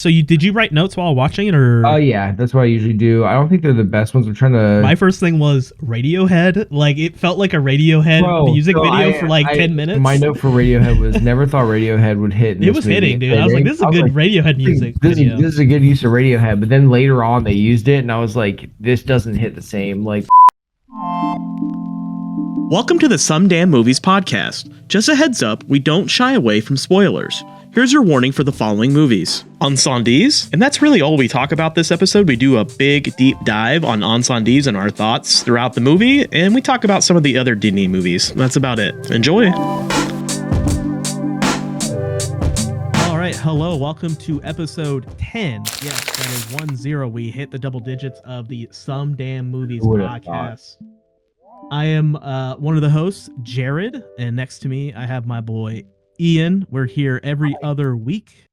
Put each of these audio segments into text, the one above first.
So did you write notes while watching it, or? Oh yeah, that's what I usually do. I don't think they're the best ones. I'm trying to. My first thing was Radiohead. Like, it felt like a Radiohead Bro, music so video for like 10 my minutes. note for Radiohead was never thought Radiohead would hit in It this was movie. hitting, dude. I was like, this is a good Radiohead music video. This is a good use of Radiohead. But then later on they used it, and I was like, this doesn't hit the same. Like, Welcome to the Some Damn Movies podcast. Just a heads up, we don't shy away from spoilers. Here's your warning for the following movies. Incendies, and that's really all we talk about this episode. We do a big deep dive on Incendies and our thoughts throughout the movie, and we talk about some of the other Denis movies. That's about it. Enjoy. All right, hello, welcome to episode 10. Yes, that is 10. We hit the double digits of the Some Damn Movies Who would've thought? podcast. I am one of the hosts, Jared, and next to me I have my boy Ian. We're here every other week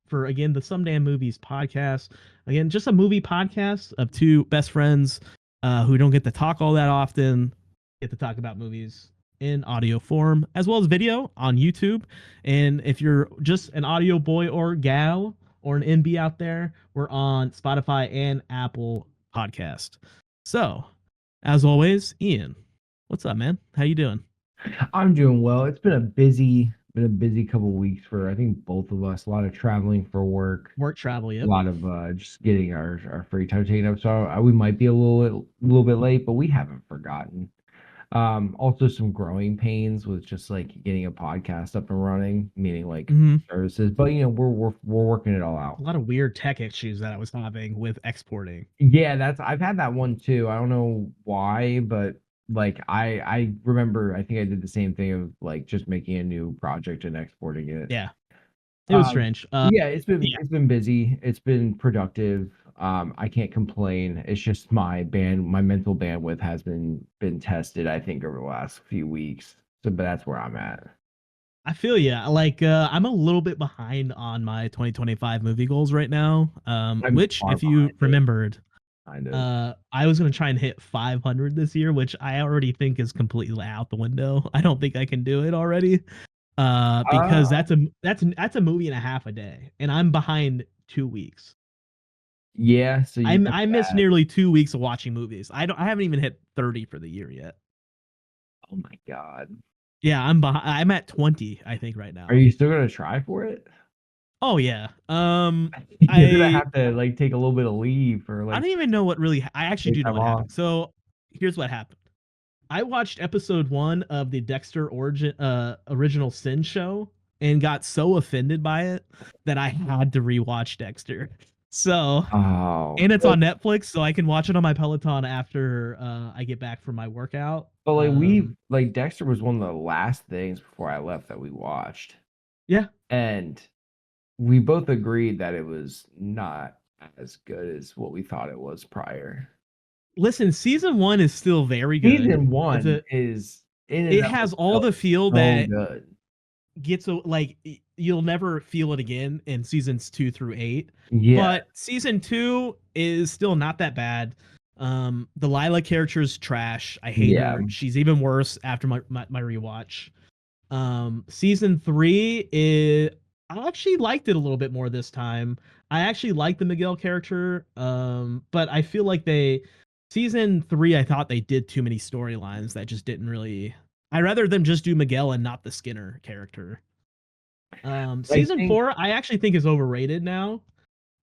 for, again, the Some Damn Movies podcast. Again, just a movie podcast of two best friends who don't get to talk all that often, get to talk about movies in audio form as well as video on YouTube. And if you're just an audio boy or gal or an NB out there, we're on Spotify and Apple Podcast. So, as always, Ian, what's up, man? How you doing? I'm doing well. It's been a busy couple weeks for I think both of us. A lot of traveling for work. Work travel, A yep. lot of just getting our free time taken up. So we might be a little bit late, but we haven't forgotten. Also some growing pains with just like getting a podcast up and running, meaning like services. But you know, we're working it all out. A lot of weird tech issues that I was having with exporting. Yeah, I've had that one too. I don't know why, but like I remember I think I did the same thing of like just making a new project and exporting it. Yeah, it was strange. Yeah, it's been busy. It's been productive. I can't complain. It's just my mental bandwidth has been tested, I think, over the last few weeks. So, but that's where I'm at. I feel you. Like, I'm a little bit behind on my 2025 movie goals right now. Which, if you remembered, I was going to try and hit 500 this year, which I already think is completely out the window. I don't think I can do it already. Because that's a movie and a half a day, and I'm behind 2 weeks. Yeah, so I missed nearly 2 weeks of watching movies. I haven't even hit 30 for the year yet. Oh my god. Yeah, I'm behind. I'm at 20, I think, right now. Are you still gonna try for it? Oh yeah. You're gonna have to like take a little bit of leave or like. I don't even know what really. I actually do know what happened. So here's what happened. I watched episode 1 of the Dexter Original Sin show and got so offended by it that I had to rewatch Dexter. So, and it's on Netflix, so I can watch it on my Peloton after I get back from my workout. But like Dexter was one of the last things before I left that we watched. Yeah, and we both agreed that it was not as good as what we thought it was prior. Listen, season 1 is still very good. Season 1 is it has all the feel that good. Gets like you'll never feel it again in seasons 2 through 8. Yeah, but season 2 is still not that bad. The Lila character's trash. I hate her. She's even worse after my rewatch. Season 3 is. I actually liked it a little bit more this time. I actually liked the Miguel character. But I feel like season 3, I thought they did too many storylines that just didn't really. I'd rather them just do Miguel and not the Skinner character. Season 4, I actually think is overrated now.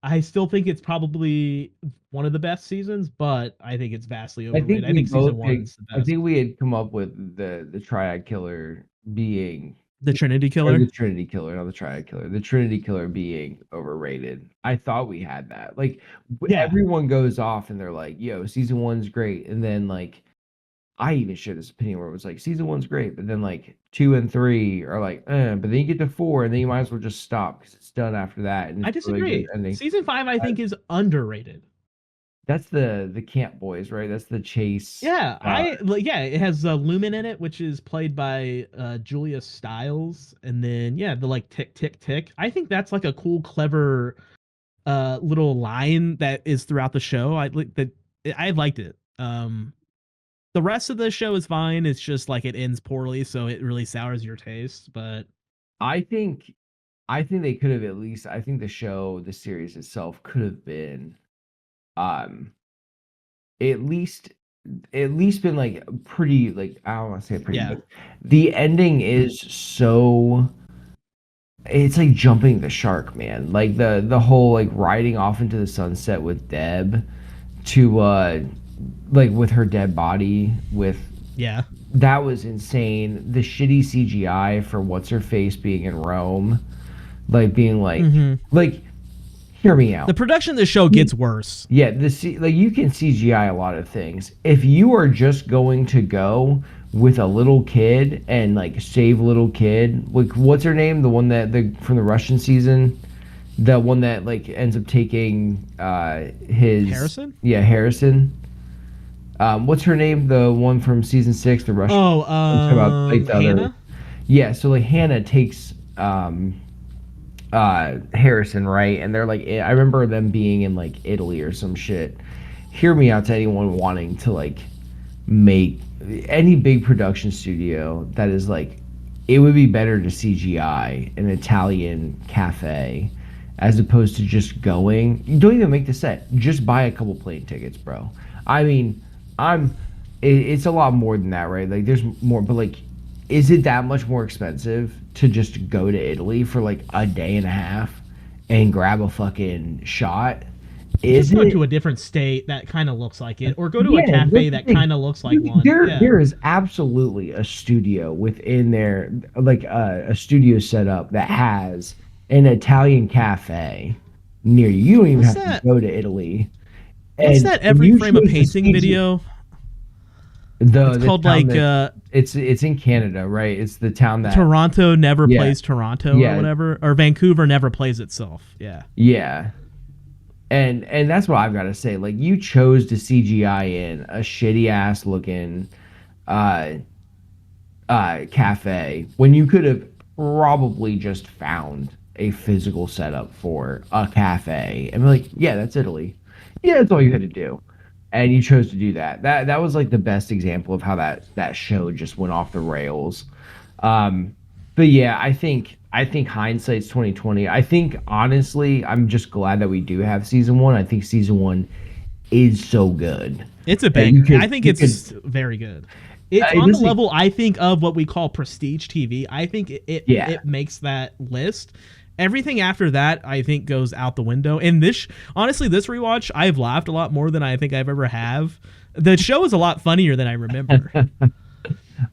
I still think it's probably one of the best seasons, but I think it's vastly overrated. I think season 1 is the best. I think we had come up with the Triad Killer being the Trinity Killer. The Trinity Killer, not the Triad Killer. The Trinity Killer being overrated. I thought we had that. Like, everyone goes off and they're like, "Yo, season 1's great," and then like. I even shared this opinion where it was like season 1's great, but then like 2 and 3 are like, but then you get to 4 and then you might as well just stop because it's done after that. And I disagree. Really season 5, I think, is underrated. That's the Camp Boys, right? That's the chase. Yeah, it has Lumen in it, which is played by Julia Stiles, and then the like tick tick tick. I think that's like a cool, clever little line that is throughout the show. I liked it. The rest of the show is fine. It's just like it ends poorly, so it really sours your taste. But I think I think they could have at least. I think the series itself could have been, um, at least been like pretty like I don't want to say pretty. Yeah. But the ending is so. It's like jumping the shark, man. Like the whole like riding off into the sunset with Deb to like with her dead body with Yeah. that was insane. The shitty CGI for what's her face being in Rome, like being like hear me out. The production of the show gets worse. Yeah, like you can CGI a lot of things. If you are just going to go with a little kid and like save little kid, like what's her name? The one that from the Russian season, the one that like ends up taking his Harrison? Yeah, Harrison. What's her name? The one from season 6, the Russian. Oh, like, Hannah? Yeah, so like Hannah takes Harrison, right? And they're like, I remember them being in like Italy or some shit. Hear me out to anyone wanting to like make any big production studio that is like, it would be better to CGI an Italian cafe as opposed to just going. You don't even make the set. Just buy a couple plane tickets, bro. I mean, it's a lot more than that, right? Like there's more, but like, is it that much more expensive to just go to Italy for like a day and a half and grab a fucking shot? Just go to a different state that kind of looks like it, or go to a cafe that kind of looks like one. There is absolutely a studio within there, like a studio setup that has an Italian cafe near you. You don't even have to go to Italy. What's that every frame of painting video? It's called like it's in Canada, right? It's the town that Toronto never plays Toronto or whatever, or Vancouver never plays itself. Yeah. Yeah. And that's what I've got to say. Like you chose to CGI in a shitty ass looking cafe when you could have probably just found a physical setup for a cafe and be like, yeah, that's Italy. Yeah, that's all you had to do. And you chose to do that. That was like the best example of how that show just went off the rails. But yeah, I think hindsight's 2020. I think honestly, I'm just glad that we do have season 1. I think season 1 is so good. It's a bang. I think it's very good. It's on the level, I think, of what we call prestige TV. I think it makes that list. Everything after that, I think, goes out the window. And honestly, this rewatch, I've laughed a lot more than I think I've ever have. The show is a lot funnier than I remember.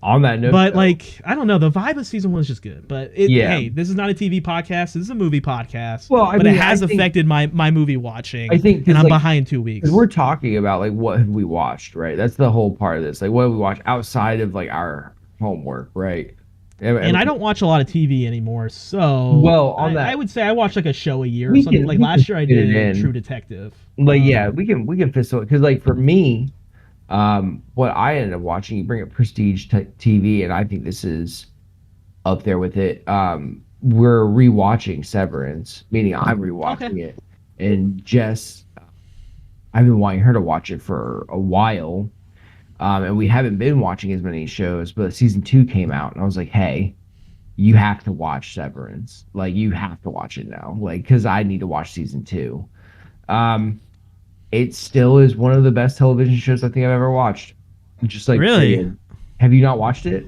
On that note, but like, I don't know, the vibe of season 1 is just good. But hey, this is not a TV podcast. This is a movie podcast. Well, I mean, it has affected my movie watching. I think, and I'm behind 2 weeks. We're talking about like what have we watched, right? That's the whole part of this. Like, what have we watched outside of like our homework, right? And I don't watch a lot of TV anymore, so I would say I watch like a show a year or something. Like last year I did True Detective. Like we can fistle it because like for me, what I ended up watching, you bring up prestige TV, and I think this is up there with it. We're rewatching Severance, meaning I'm rewatching it, and Jess, I've been wanting her to watch it for a while. And we haven't been watching as many shows, but season 2 came out, and I was like, "Hey, you have to watch Severance. Like, you have to watch it now. Like, because I need to watch season 2." It still is one of the best television shows I think I've ever watched. Just like really, have you not watched it?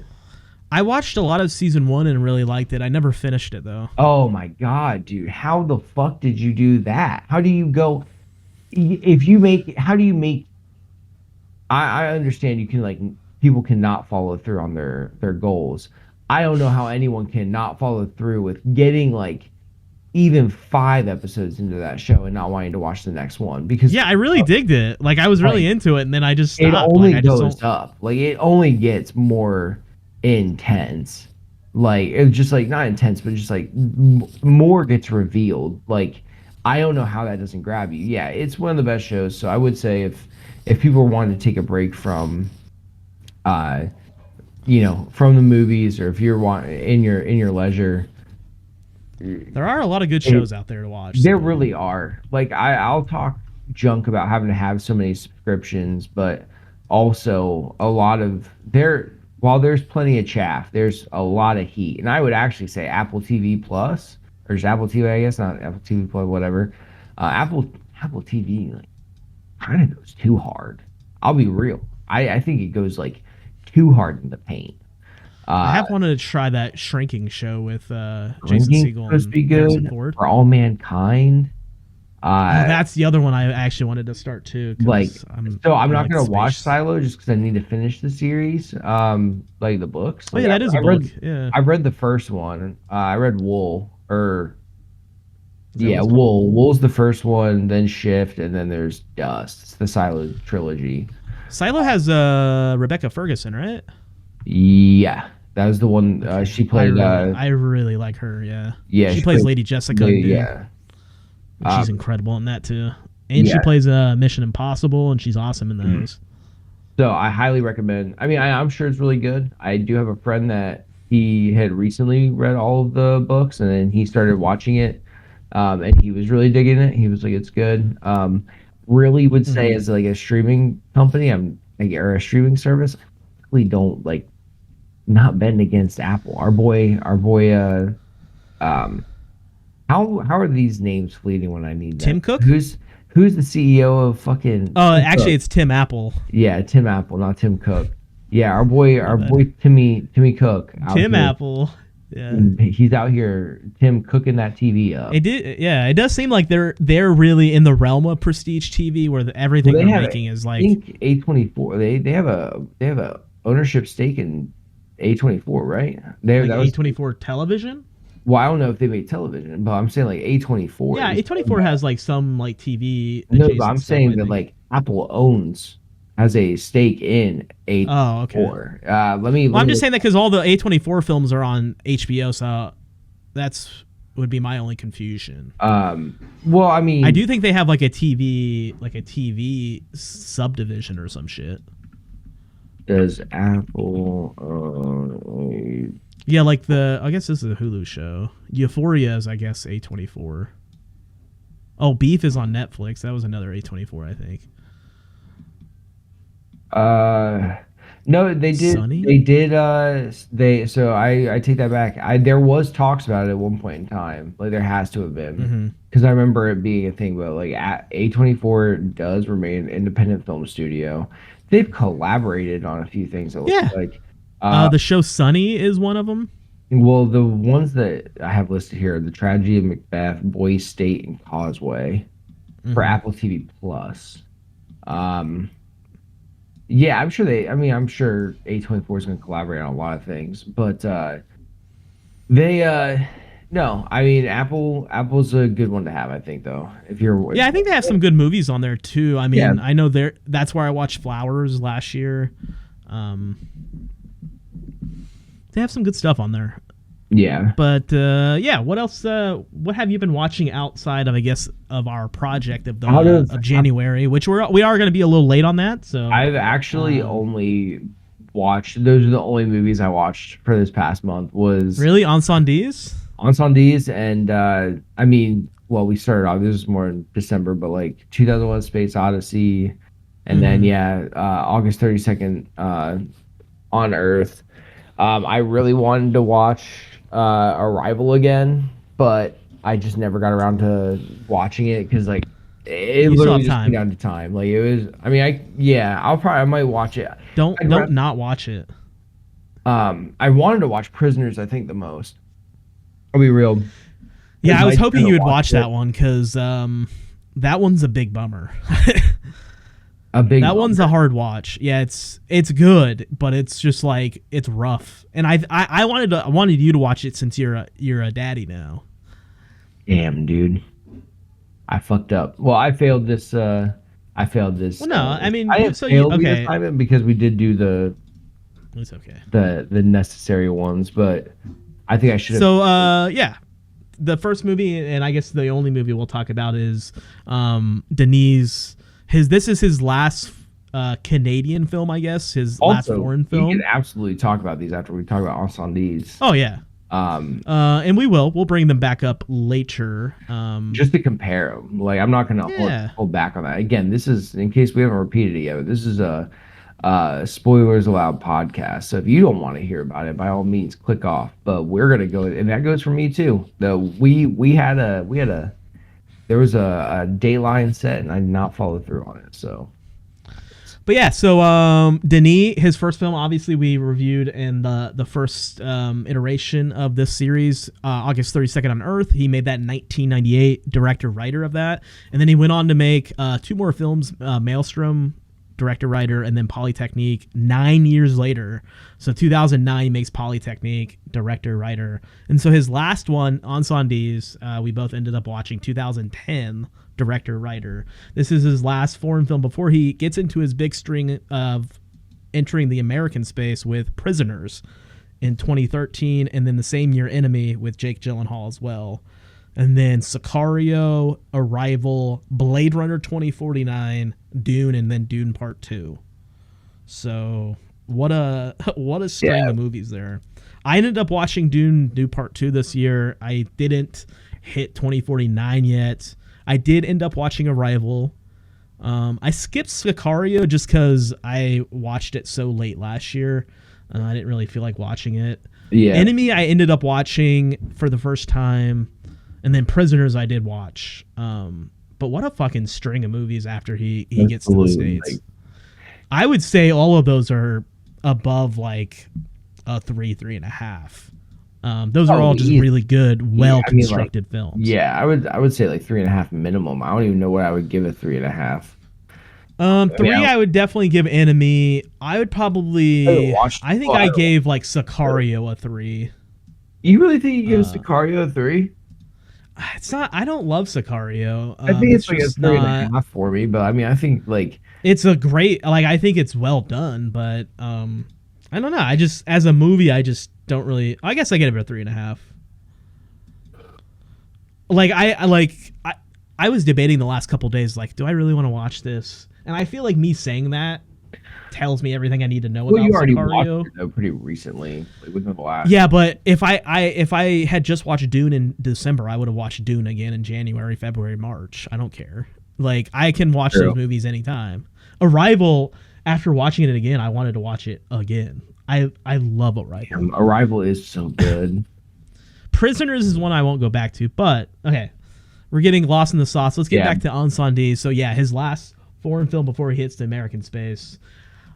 I watched a lot of season 1 and really liked it. I never finished it though. Oh my god, dude! How the fuck did you do that? How do you go? If you make, how do you make? I understand you can like people cannot follow through on their goals. I don't know how anyone can not follow through with getting like even 5 episodes into that show and not wanting to watch the next one because I really digged it. Like I was really into it, and then I just stopped. It only goes up. Like it only gets more intense. Like it's just like not intense, but just like more gets revealed. Like I don't know how that doesn't grab you. Yeah, it's one of the best shows. So I would say if people wanted to take a break from, from the movies, or if you're in your leisure, there are a lot of good shows out there to watch. There really are. Like I'll talk junk about having to have so many subscriptions, but also a lot of while there's plenty of chaff, there's a lot of heat, and I would actually say Apple TV Plus or just Apple TV, I guess, not Apple TV Plus, whatever. Apple TV like kind of goes too hard. I'll be real. I think it goes like too hard in the paint. I have wanted to try that Shrinking show with Jason Shrinking Segel supposed to be and good. Harrison Ford. For All Mankind. That's the other one I actually wanted to start too. Like, I'm not gonna space. watch Silo just because I need to finish the series. Like the books. Oh yeah, that is a book. Yeah, I read the first one. I read Wool Wool. Wool's the first one, then Shift, and then there's Dust. It's the Silo trilogy. Silo has Rebecca Ferguson, right? Yeah, that was the one. She played. I really like her. Yeah. Yeah, She plays Lady Jessica. Yeah. She's incredible in that too. And she plays Mission Impossible, and she's awesome in those. So I highly recommend. I mean, I'm sure it's really good. I do have a friend that he had recently read all of the books, and then he started watching it, and he was really digging it. He was like, "It's good." Really would say as like a streaming company, or a streaming service, I really don't like not betting against Apple. Our boy. How are these names fleeting when I need them? Tim Cook? Who's the CEO of fucking? Oh, actually, it's Tim Apple. Yeah, Tim Apple, not Tim Cook. Yeah, our boy Timmy Cook. Tim Apple. Yeah, he's out here. Tim cooking that TV up. It does seem like they're really in the realm of prestige TV, where everything they're making is like. I think A24. They have a ownership stake in A24, right? A24 television. Well, I don't know if they make television, but I'm saying like A24. Yeah, A24 has like some like TV. No, but I'm saying that like Apple has a stake in A24. Oh, okay. I'm just saying that because all the A24 films are on HBO, so would be my only confusion. Well, I mean, I do think they have like a TV subdivision or some shit. Does Apple Yeah, like I guess this is a Hulu show. Euphoria is, I guess, A24. Oh, Beef is on Netflix. That was another A24, I think. No, they did. Sunny? They did. So I take that back. There was talks about it at one point in time. Like there has to have been, because I remember it being a thing. But like A24 does remain an independent film studio. They've collaborated on a few things. Like the show Sunny is one of them. Well, the ones that I have listed here are The Tragedy of Macbeth, Boy State, and Causeway for Apple TV Plus. Yeah, I'm sure A24 is going to collaborate on a lot of things, but no, I mean Apple's a good one to have, I think, though. I think they have some good movies on there too. I mean, I know that's where I watched Flowers last year. They have some good stuff on there. Yeah. But what else? What have you been watching outside of, I guess, of our project of January, which we are going to be a little late on that. So I've actually only watched. Those are the only movies I watched for this past month. Was really Incendies. And I mean, well, we started off. This was more in December, but like 2001: Space Odyssey, and then August 32nd, On Earth. I really wanted to watch Arrival again, but I just never got around to watching it because like it literally just came down to time. Like it was. I mean, I might watch it. Don't not watch it. I wanted to watch Prisoners, I think, the most. I'll be real. Yeah, I was hoping you would watch that one because that one's a big bummer. That one's a hard watch. Yeah, it's good, but it's just like it's rough. And I wanted you to watch it since you're a daddy now. Damn, dude, I fucked up. Well, I failed this. Well, no, I mean, I didn't fail the assignment because we did do It's okay. The necessary ones, but I think I should have. So the first movie, and I guess the only movie we'll talk about is Denis. This is his last Canadian film, I guess. His last foreign film. We can absolutely talk about these after we talk about Incendies. Oh yeah. And we'll bring them back up later. Just to compare them. Like I'm not gonna hold back on that. Again, this is in case we haven't repeated it yet. But this is a Spoilers Allowed podcast. So if you don't want to hear about it, by all means, click off. But we're gonna go, and that goes for me too. We had a there was a dateline set, and I did not follow through on it. So. But yeah, so Denis, his first film, obviously we reviewed in the first iteration of this series, August 32nd on Earth. He made that in 1998, director, writer of that. And then he went on to make 2 more films, Maelström, director, writer, and then Polytechnique 9 years later. So 2009, he makes Polytechnique, director, writer. And so his last one, Incendies, we both ended up watching 2010, director, writer. This is his last foreign film before he gets into his big string of entering the American space with Prisoners in 2013, and then the same year Enemy with Jake Gyllenhaal as well. And then Sicario, Arrival, Blade Runner 2049, Dune, and then Dune Part 2. So what a string of movies there. I ended up watching Dune Part 2 this year. I didn't hit 2049 yet. I did end up watching Arrival. I skipped Sicario just because I watched it so late last year. I didn't really feel like watching it. Yeah. Enemy I ended up watching for the first time. And then Prisoners I did watch. But what a fucking string of movies after he gets to the States. I would say all of those are above like a 3.5. Those are all just really good, well-constructed films. Yeah, I would say like 3.5 minimum. I don't even know what I would give a 3.5. 3 I would definitely give Enemy. I would probably I think I gave like Sicario a 3. You really think you give Sicario a 3? It's not. I don't love Sicario. I think it's like a 3.5 for me, but I mean, I think like it's a great. Like I think it's well done, but I don't know. I just as a movie, I just don't really. I guess I get it a 3.5. Like I was debating the last couple days. Like, do I really want to watch this? And I feel like me saying that tells me everything I need to know about you already Sicario. watched it, though, pretty recently, like within the last. Yeah, but if I had just watched Dune in December, I would have watched Dune again in January, February, March. I don't care. Like I can watch those movies anytime. Arrival, after watching it again, I wanted to watch it again. I love Arrival. Arrival is so good. Prisoners is one I won't go back to, but okay. We're getting lost in the sauce. Let's get back to Incendies. So yeah, his last foreign film before he hits the American space.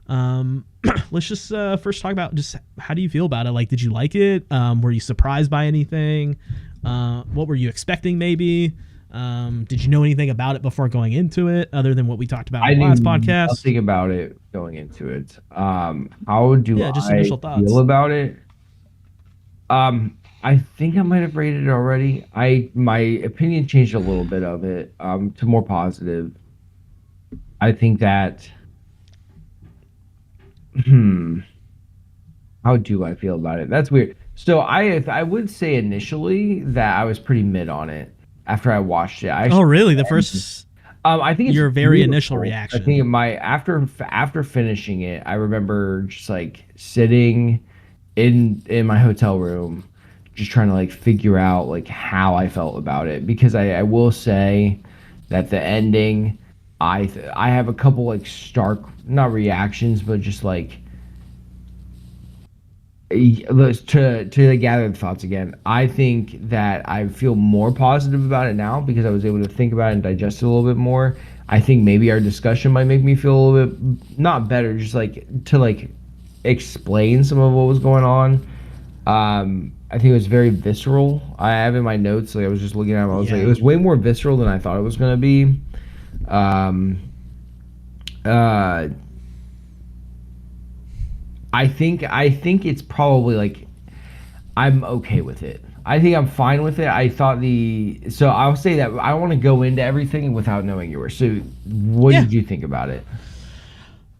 Let's just first talk about just how do you feel about it? Like, did you like it? Were you surprised by anything? What were you expecting maybe? Did you know anything about it before going into it other than what we talked about in the last podcast? Nothing about it going into it. How do just I initial thoughts. feel about it? I think I might have rated it already. My opinion changed a little bit of it to more positive. I think that how do I feel about it? That's weird. So I would say initially that I was pretty mid on it after I watched it. Oh really? The first I think it's your very beautiful. initial reaction. I think after finishing it, I remember just like sitting in my hotel room just trying to like figure out like how I felt about it, because I will say that the ending, I have a couple like stark, not reactions, but just like to gather the thoughts again. I think that I feel more positive about it now because I was able to think about it and digest it a little bit more. I think maybe our discussion might make me feel a little bit not better, just like to like explain some of what was going on. I think it was very visceral. I have in my notes, like I was just looking at it, I was like, it was way more visceral than I thought it was gonna be. I think it's probably like I'm okay with it. I think I'm fine with it. So I'll say that I want to go into everything without knowing yours. So what did you think about it?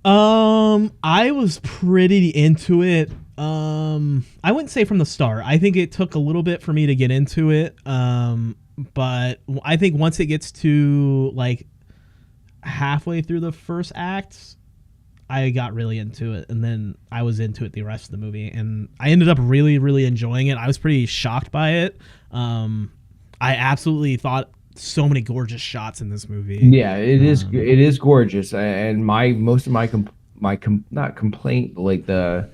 I was pretty into it. I wouldn't say from the start. I think it took a little bit for me to get into it. But I think once it gets to like halfway through the first act, I got really into it, and then I was into it the rest of the movie, and I ended up really, really enjoying it. I was pretty shocked by it. I absolutely thought so many gorgeous shots in this movie. Yeah, it is gorgeous, and most of my not complaint, but like the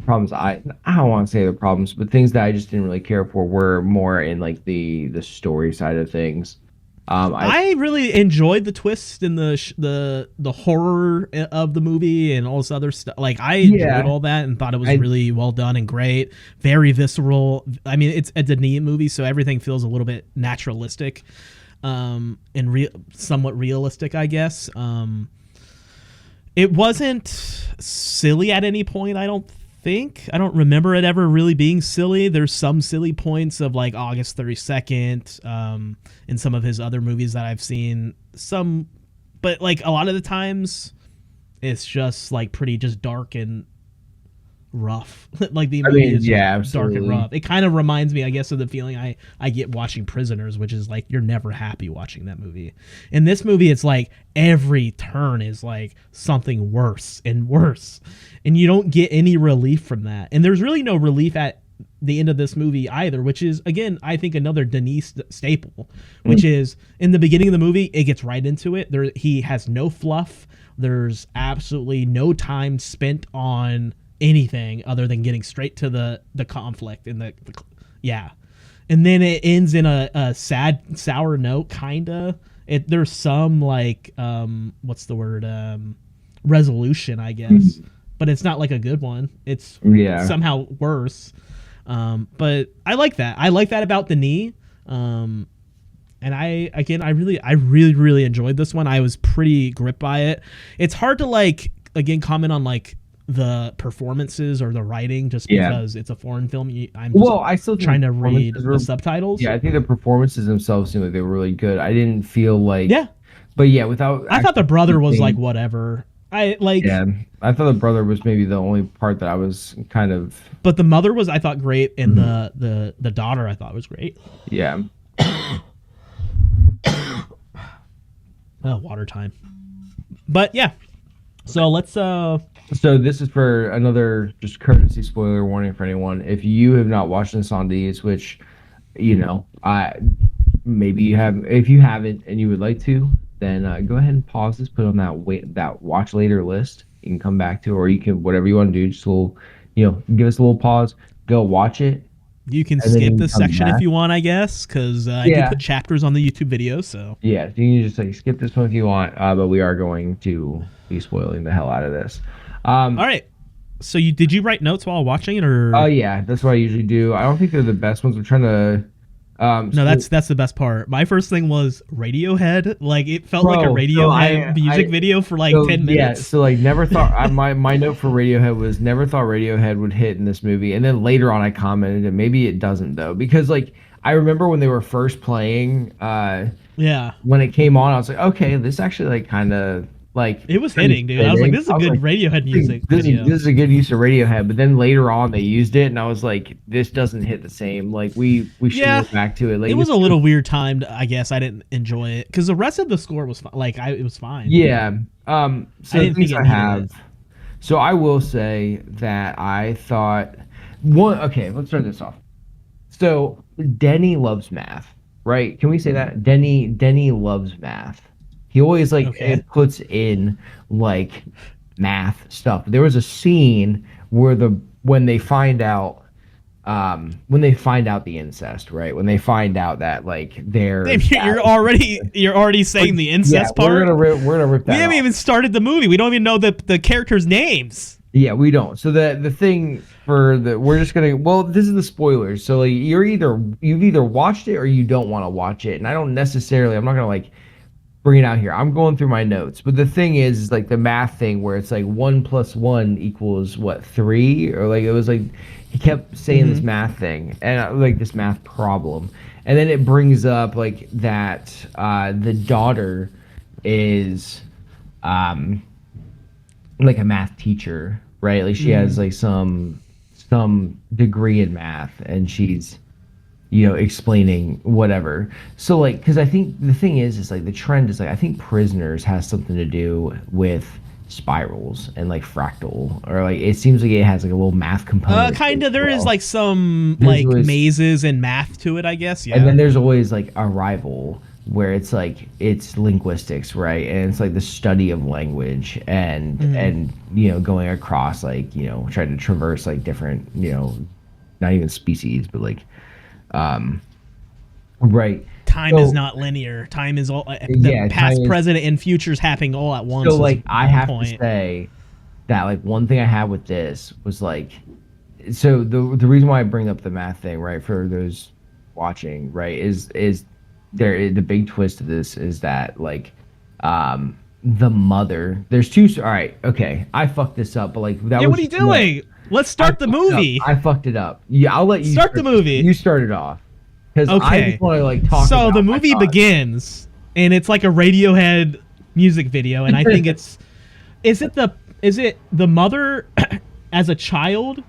problems I don't want to say the problems, but things that I just didn't really care for were more in like the story side of things. I really enjoyed the twist and the horror of the movie and all this other stuff. Like I enjoyed all that and thought it was really well done and great, very visceral. I mean, it's a Denis movie, so everything feels a little bit naturalistic, and somewhat realistic, I guess. It wasn't silly at any point, I don't remember it ever really being silly. There's some silly points of like August 32nd, in some of his other movies that I've seen. But like a lot of the times, it's just like pretty just dark and rough. Like the movie is dark and rough. It kind of reminds me, I guess, of the feeling I get watching Prisoners, which is like you're never happy watching that movie. In this movie, it's like every turn is like something worse and worse, and you don't get any relief from that. And there's really no relief at the end of this movie either, which is, again, I think another Denis staple, which is in the beginning of the movie, it gets right into it. He has no fluff. There's absolutely no time spent on anything other than getting straight to the conflict and and then it ends in a sad, sour note, kinda. There's some like what's the word, resolution, I guess, but it's not like a good one. It's somehow worse. But I like that about Denis. And I really enjoyed this one. I was pretty gripped by it. It's hard to like, again, comment on like the performances or the writing just because it's a foreign film. I still trying to read the subtitles. Yeah, I think the performances themselves seemed like they were really good. I didn't feel like but I thought the brother was like whatever. I thought the brother was maybe the only part that I was kind of. But the mother was, I thought, great, and the daughter I thought was great. Yeah. Water time. But yeah, so let's. So this is for another just courtesy spoiler warning for anyone. If you have not watched Incendies, which, maybe you have. If you haven't and you would like to, then go ahead and pause this, put on that watch later list. You can come back to, or you can, whatever you want to do, just a little, give us a little pause, go watch it. You can skip this section if you want, I guess, because I do put chapters on the YouTube video. So yeah, you can just like skip this one if you want, but we are going to be spoiling the hell out of this. All right. So did you write notes while watching it, or? Oh yeah, that's what I usually do. I don't think they're the best ones. I'm trying to. No, that's the best part. My first thing was Radiohead. Like it felt like a Radiohead music video for like 10 minutes. Yeah, so like never thought my note for Radiohead was never thought Radiohead would hit in this movie. And then later on I commented, and maybe it doesn't though, because like I remember when they were first playing, when it came on, I was like, okay, this actually like kind of like it was hitting, dude. I was like, this is a good Radiohead music video. This is a good use of Radiohead. But then later on they used it, and I was like, this doesn't hit the same. Like we should go back to it. Like it was a little weird timed. I guess I didn't enjoy it because the rest of the score was it was fine. Yeah. So I didn't think I have. So I will say that I thought okay, let's start this off. So Denny loves math, right? Can we say that? Denny loves math. He always it puts in like math stuff. There was a scene where when they find out the incest, right? When they find out that like they're you're already saying the incest part. We're gonna rip that. We haven't even started the movie. We don't even know the characters' names. Yeah, we don't. So the thing we're just gonna. Well, this is the spoilers. So like you've either watched it or you don't want to watch it, and I don't necessarily. I'm not gonna like bring it out here. I'm going through my notes, but the thing is like the math thing where it's like 1 + 1 = what, 3, or like it was like he kept saying this math thing and like this math problem, and then it brings up like that the daughter is like a math teacher, right? Like she has like some degree in math, and she's explaining whatever. So like, because I think the thing is like the trend is like I think Prisoners has something to do with spirals and like fractal, or like it seems like it has like a little math component. Kind of. There is like some like mazes and math to it, I guess. Yeah. And then there's always like a rival where it's like it's linguistics, right? And it's like the study of language and going across like trying to traverse like different not even species but like um right. Time So is not linear. Time is all the yeah, time past, is present, and futures happening all at once. so Is like I one have to point. say that like one thing I had with this was like so the reason why I bring up the math thing, right, for those watching, right, is the big twist of this is that like the mother there's two all right, okay, I fucked this up, but like that Yeah, was what are you doing? Let's start the movie. I fucked it up. Yeah, I'll let you Start the movie. You start it off because I Okay. just want to like talk So about the my movie thoughts. begins, and it's like a Radiohead music video, and I think it's is it the mother as a child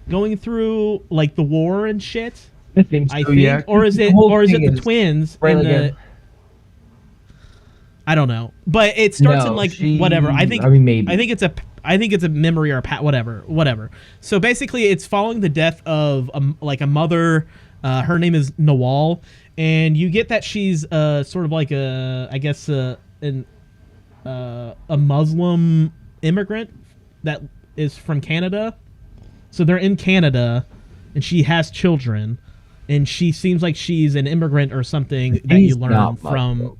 going through like the war and shit? I think so, I think, yeah. or is The it whole the thing is- twins right, in like the? I don't know, but it starts in No, like she- whatever. I mean, maybe. I think it's a memory or a whatever. So basically, it's following the death of a mother. Her name is Nawal, and you get that she's sort of like a Muslim immigrant that is from Canada. So they're in Canada, and she has children, and she seems like she's an immigrant or something that you He's learn not from. Muslim.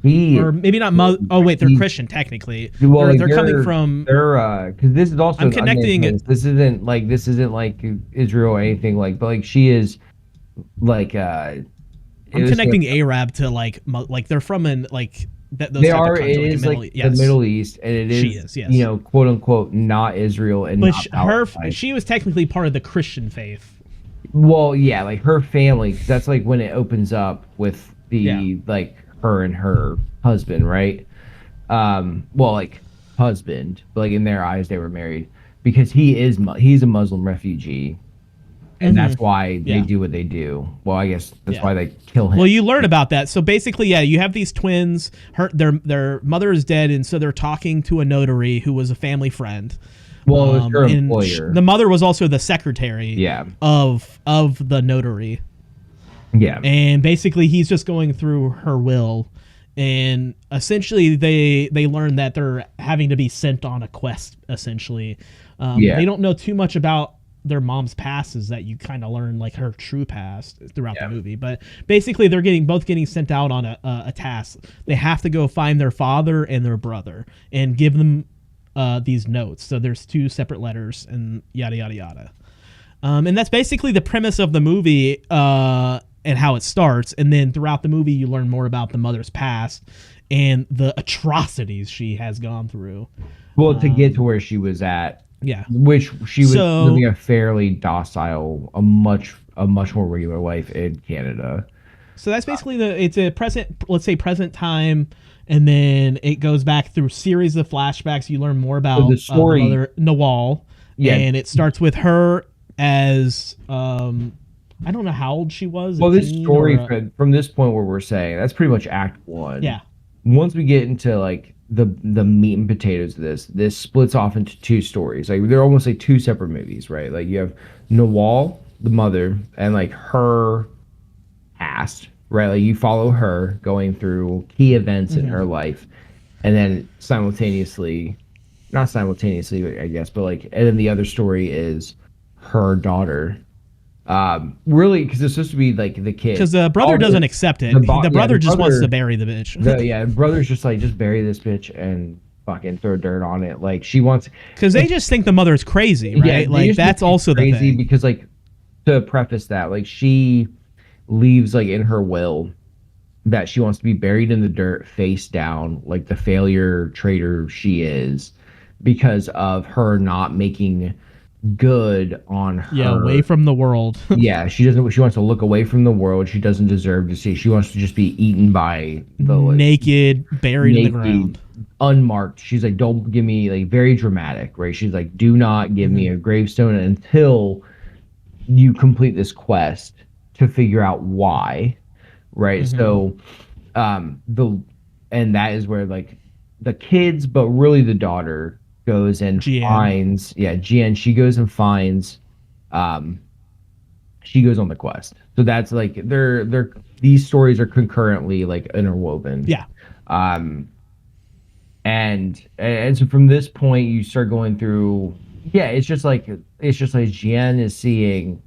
He Or maybe not. Oh wait, they're he's- Christian technically. Well, like, They're coming from. they're because this is also I'm connecting it. this isn't like Israel or anything like, but like she is like I'm connecting Arab to like they're from in like those they type are of countries, it is Middle like yes. the Middle East, and it is, She is, yes. quote unquote not Israel and But not Palestine. she was technically part of the Christian faith. Well, yeah, like her family, 'cause that's like when it opens up with the like her and her husband, right? Well, like husband, but like in their eyes they were married because he's a Muslim refugee, and that's why they do what they do. Well, I guess that's why they kill him. Well, you learn about that. So basically, yeah, you have these twins. Their mother is dead, and so they're talking to a notary who was a family friend. Well, it was her and employer. the mother was also the secretary of the notary. Yeah. And basically he's just going through her will, and essentially they learn that they're having to be sent on a quest essentially. They don't know too much about their mom's past, is that you kind of learn like her true past throughout the movie, but basically they're getting sent out on a task. They have to go find their father and their brother and give them these notes. So there's 2 separate letters and yada yada yada. And that's basically the premise of the movie and how it starts. And then throughout the movie, you learn more about the mother's past and the atrocities she has gone through. Well, to get to where she was at, which she was living a fairly docile, a much more regular life in Canada. So that's basically it's a present time. And then it goes back through series of flashbacks. You learn more about the story, mother Nawal. And it starts with her as I don't know how old she was. Well, this story from this point where we're saying that's pretty much Act 1. Yeah. Once we get into like the meat and potatoes of this splits off into 2 stories. Like they're almost like 2 separate movies, right? Like you have Nawal, the mother, and like her past, right? Like you follow her going through key events in her life, and then not simultaneously, I guess, but like, and then the other story is her daughter. Really, because it's supposed to be like the kid. Because the brother doesn't accept it. The brother just wants to bury the bitch. The brother's just like, just bury this bitch and fucking throw dirt on it. Like she wants. Because they just think the mother's crazy, right? Yeah, like that's also the thing. Because like, to preface that, like she leaves like in her will that she wants to be buried in the dirt face down, like the failure traitor she is, because of her not making good on her. Away from the world. She wants to look away from the world. She doesn't deserve to see. She wants to just be eaten by the naked, buried in the ground, unmarked. She's like, don't give me, like, very dramatic, right? She's like, do not give me a gravestone until you complete this quest to figure out why, right? So and that is where like the kids, but really the daughter goes and finds Gian. She goes and finds she goes on the quest. So that's like they're these stories are concurrently like interwoven. Yeah. And so from this point you start going through, it's just like Jen is seeing,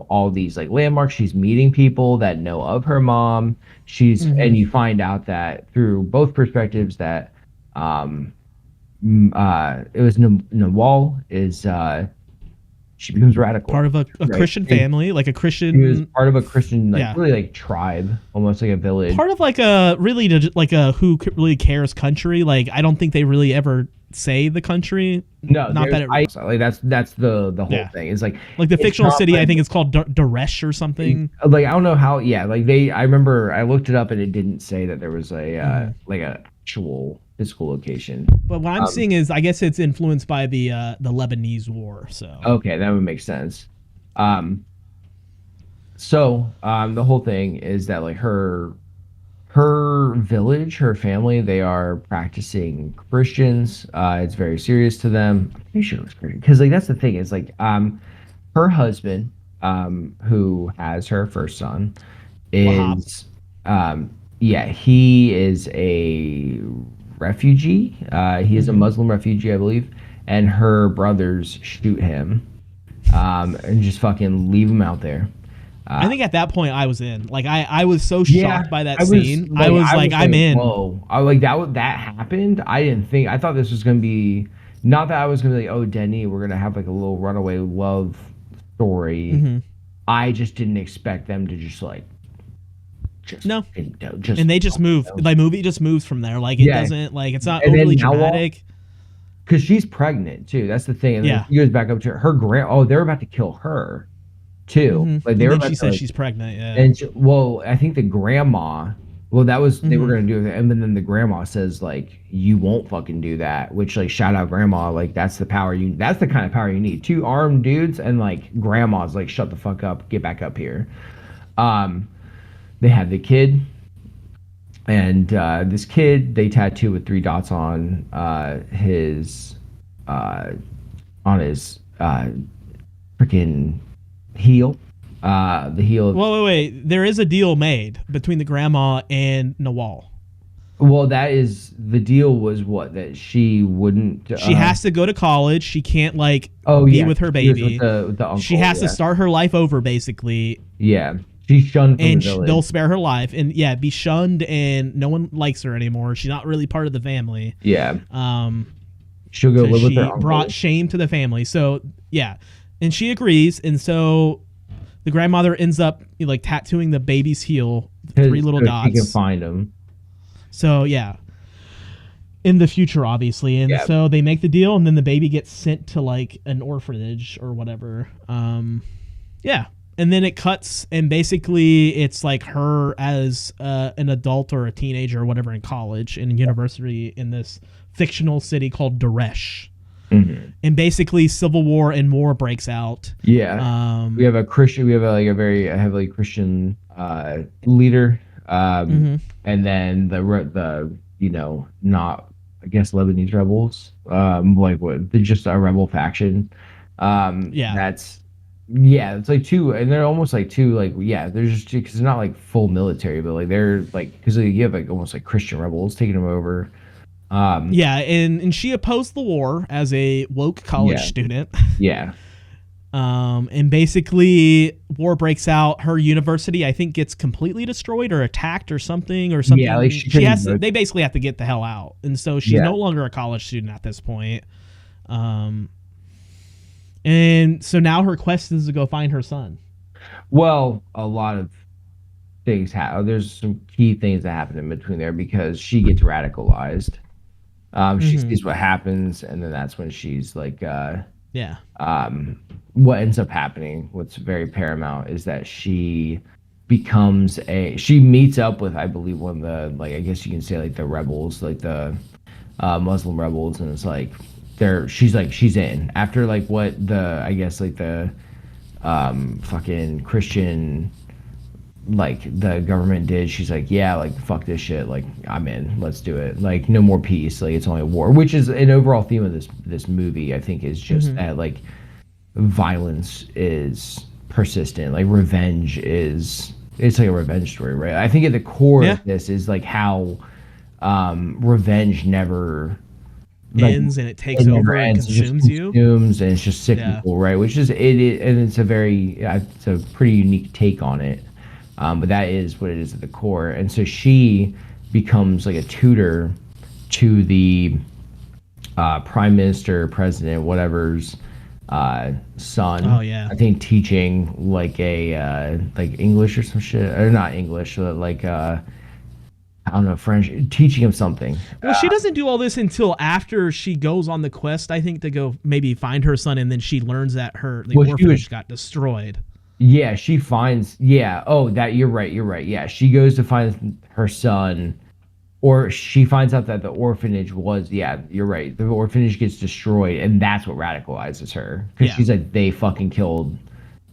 all these like landmarks. She's meeting people that know of her mom. And you find out that through both perspectives that it was Nawal is she becomes radical. Part of a Christian family, like a Christian. She was part of a Christian, really like tribe, almost like a village. Part of like a who really cares country. Like I don't think they really ever say the country. No, not that like that's the whole thing. It's like the fictional city. I think it's called Daresh or something. Like I don't know how. Yeah, like I remember I looked it up and it didn't say that there was a like a actual physical location. But what I'm seeing is, I guess it's influenced by the Lebanese war. So okay, that would make sense. So the whole thing is that like her village, her family, they are practicing Christians. It's very serious to them. I'm pretty sure it was Christian because like that's the thing is like her husband, who has her first son, is he is a refugee. He is a Muslim refugee, I believe, and her brothers shoot him and just fucking leave him out there. I think at that point I was in. Like I was so shocked by that scene. I was like, I'm in. Whoa! I like that happened. I thought this was gonna be, not that I was gonna be like, oh, Denny, we're gonna have like a little runaway love story. I just didn't expect them to just like. And they just move. The movie just moves from there. Like it doesn't, like it's not overly dramatic. Because she's pregnant too. That's the thing. And then she goes back up to her Oh, they're about to kill her too. Like she says she's pregnant. Yeah. And I think the grandma. Well, that was they were gonna do it, and then the grandma says like, "You won't fucking do that." Which like, shout out grandma. Like that's the power you. That's the kind of power you need. 2 armed dudes and like grandma's like, "Shut the fuck up. Get back up here." They have the kid, and this kid they tattoo with 3 dots on his freaking heel. The heel. Wait. There is a deal made between the grandma and Nawal. Well, that is the deal. Was what that she wouldn't. She has to go to college. She can't like be with her baby. With the uncle, she has to start her life over, basically. Yeah. She's shunned from the village. They'll spare her life and be shunned, and no one likes her anymore. She's not really part of the family. Yeah. She'll go live with her uncle. She brought shame to the family. So and she agrees, and so the grandmother ends up like tattooing the baby's heel, 3 little dots. She can find them. So in the future, obviously, and so they make the deal, and then the baby gets sent to like an orphanage or whatever. And then it cuts, and basically it's like her as an adult or a teenager or whatever in college and university in this fictional city called Daresh. And basically civil war and war breaks out. Yeah. We have a Christian. We have a very heavily Christian leader. And then the not, I guess, Lebanese rebels. Like what? They're just a rebel faction. It's like 2, and they're almost like 2, like they're just because they're not like full military, but like they're like because you have like almost like Christian rebels taking them over. And she opposed the war as a woke college student. And basically war breaks out. Her university, I think, gets completely destroyed or attacked or something. Yeah, like they basically have to get the hell out, and so she's no longer a college student at this point. And so now her quest is to go find her son. Well, a lot of things happen. There's some key things that happen in between there because she gets radicalized. She sees what happens, and then that's when she's like, what ends up happening, what's very paramount, is that she meets up with, I believe, one of the, like, I guess you can say, like, the rebels, like the Muslim rebels, and it's like, she's in after like what the, I guess, like the fucking Christian, like the government did. She's like, like, fuck this shit, like I'm in, let's do it, like no more peace, like it's only war, which is an overall theme of this movie, I think, is just that like violence is persistent. Like revenge is, it's like a revenge story, right? I think at the core of this is like how revenge never ends, and it takes over and consumes you. And it's just cyclical, right? Which is it, and it's a very, it's a pretty unique take on it. But that is what it is at the core. And so she becomes like a tutor to the prime minister, president, whatever's son. Oh yeah. I think teaching like a like English or some shit, or not English, but like I don't know, French, teaching him something. Well, she doesn't do all this until after she goes on the quest, I think, to go maybe find her son, and then she learns that the orphanage got destroyed. Yeah, she finds, oh, that, you're right. Yeah, she goes to find her son, or she finds out that the orphanage was, you're right. The orphanage gets destroyed, and that's what radicalizes her. Because she's like, they fucking killed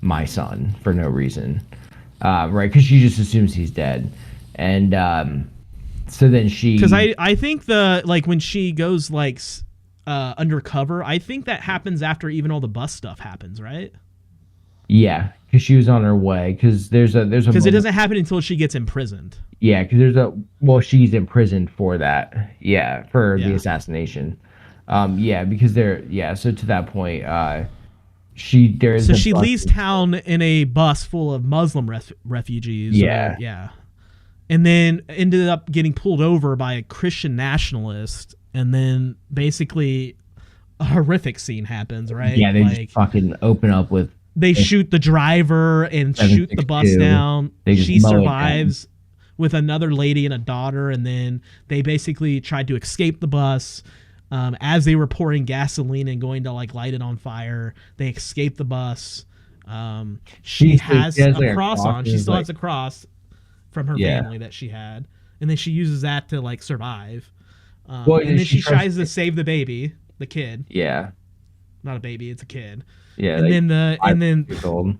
my son for no reason. Right? Because she just assumes he's dead. And, so then she, because I think when she goes like undercover, I think that happens after even all the bus stuff happens, right? Yeah, because she was on her way. Because because it doesn't happen until she gets imprisoned. Yeah, because she's imprisoned for that. Yeah, for the assassination. Because so to that point, she leaves town in a bus full of Muslim refugees. Yeah. And then ended up getting pulled over by a Christian nationalist, and then basically a horrific scene happens, right? Yeah, they just fucking open up with... They shoot the driver and shoot the bus down. She survives with another lady and a daughter, and then they basically tried to escape the bus. As they were pouring gasoline and going to like light it on fire, they escape the bus. She has a cross on. She still has a cross from her family that she had, and then she uses that to like survive. And then she tries to save the baby, the kid. Yeah, not a baby, it's a kid. Yeah, and then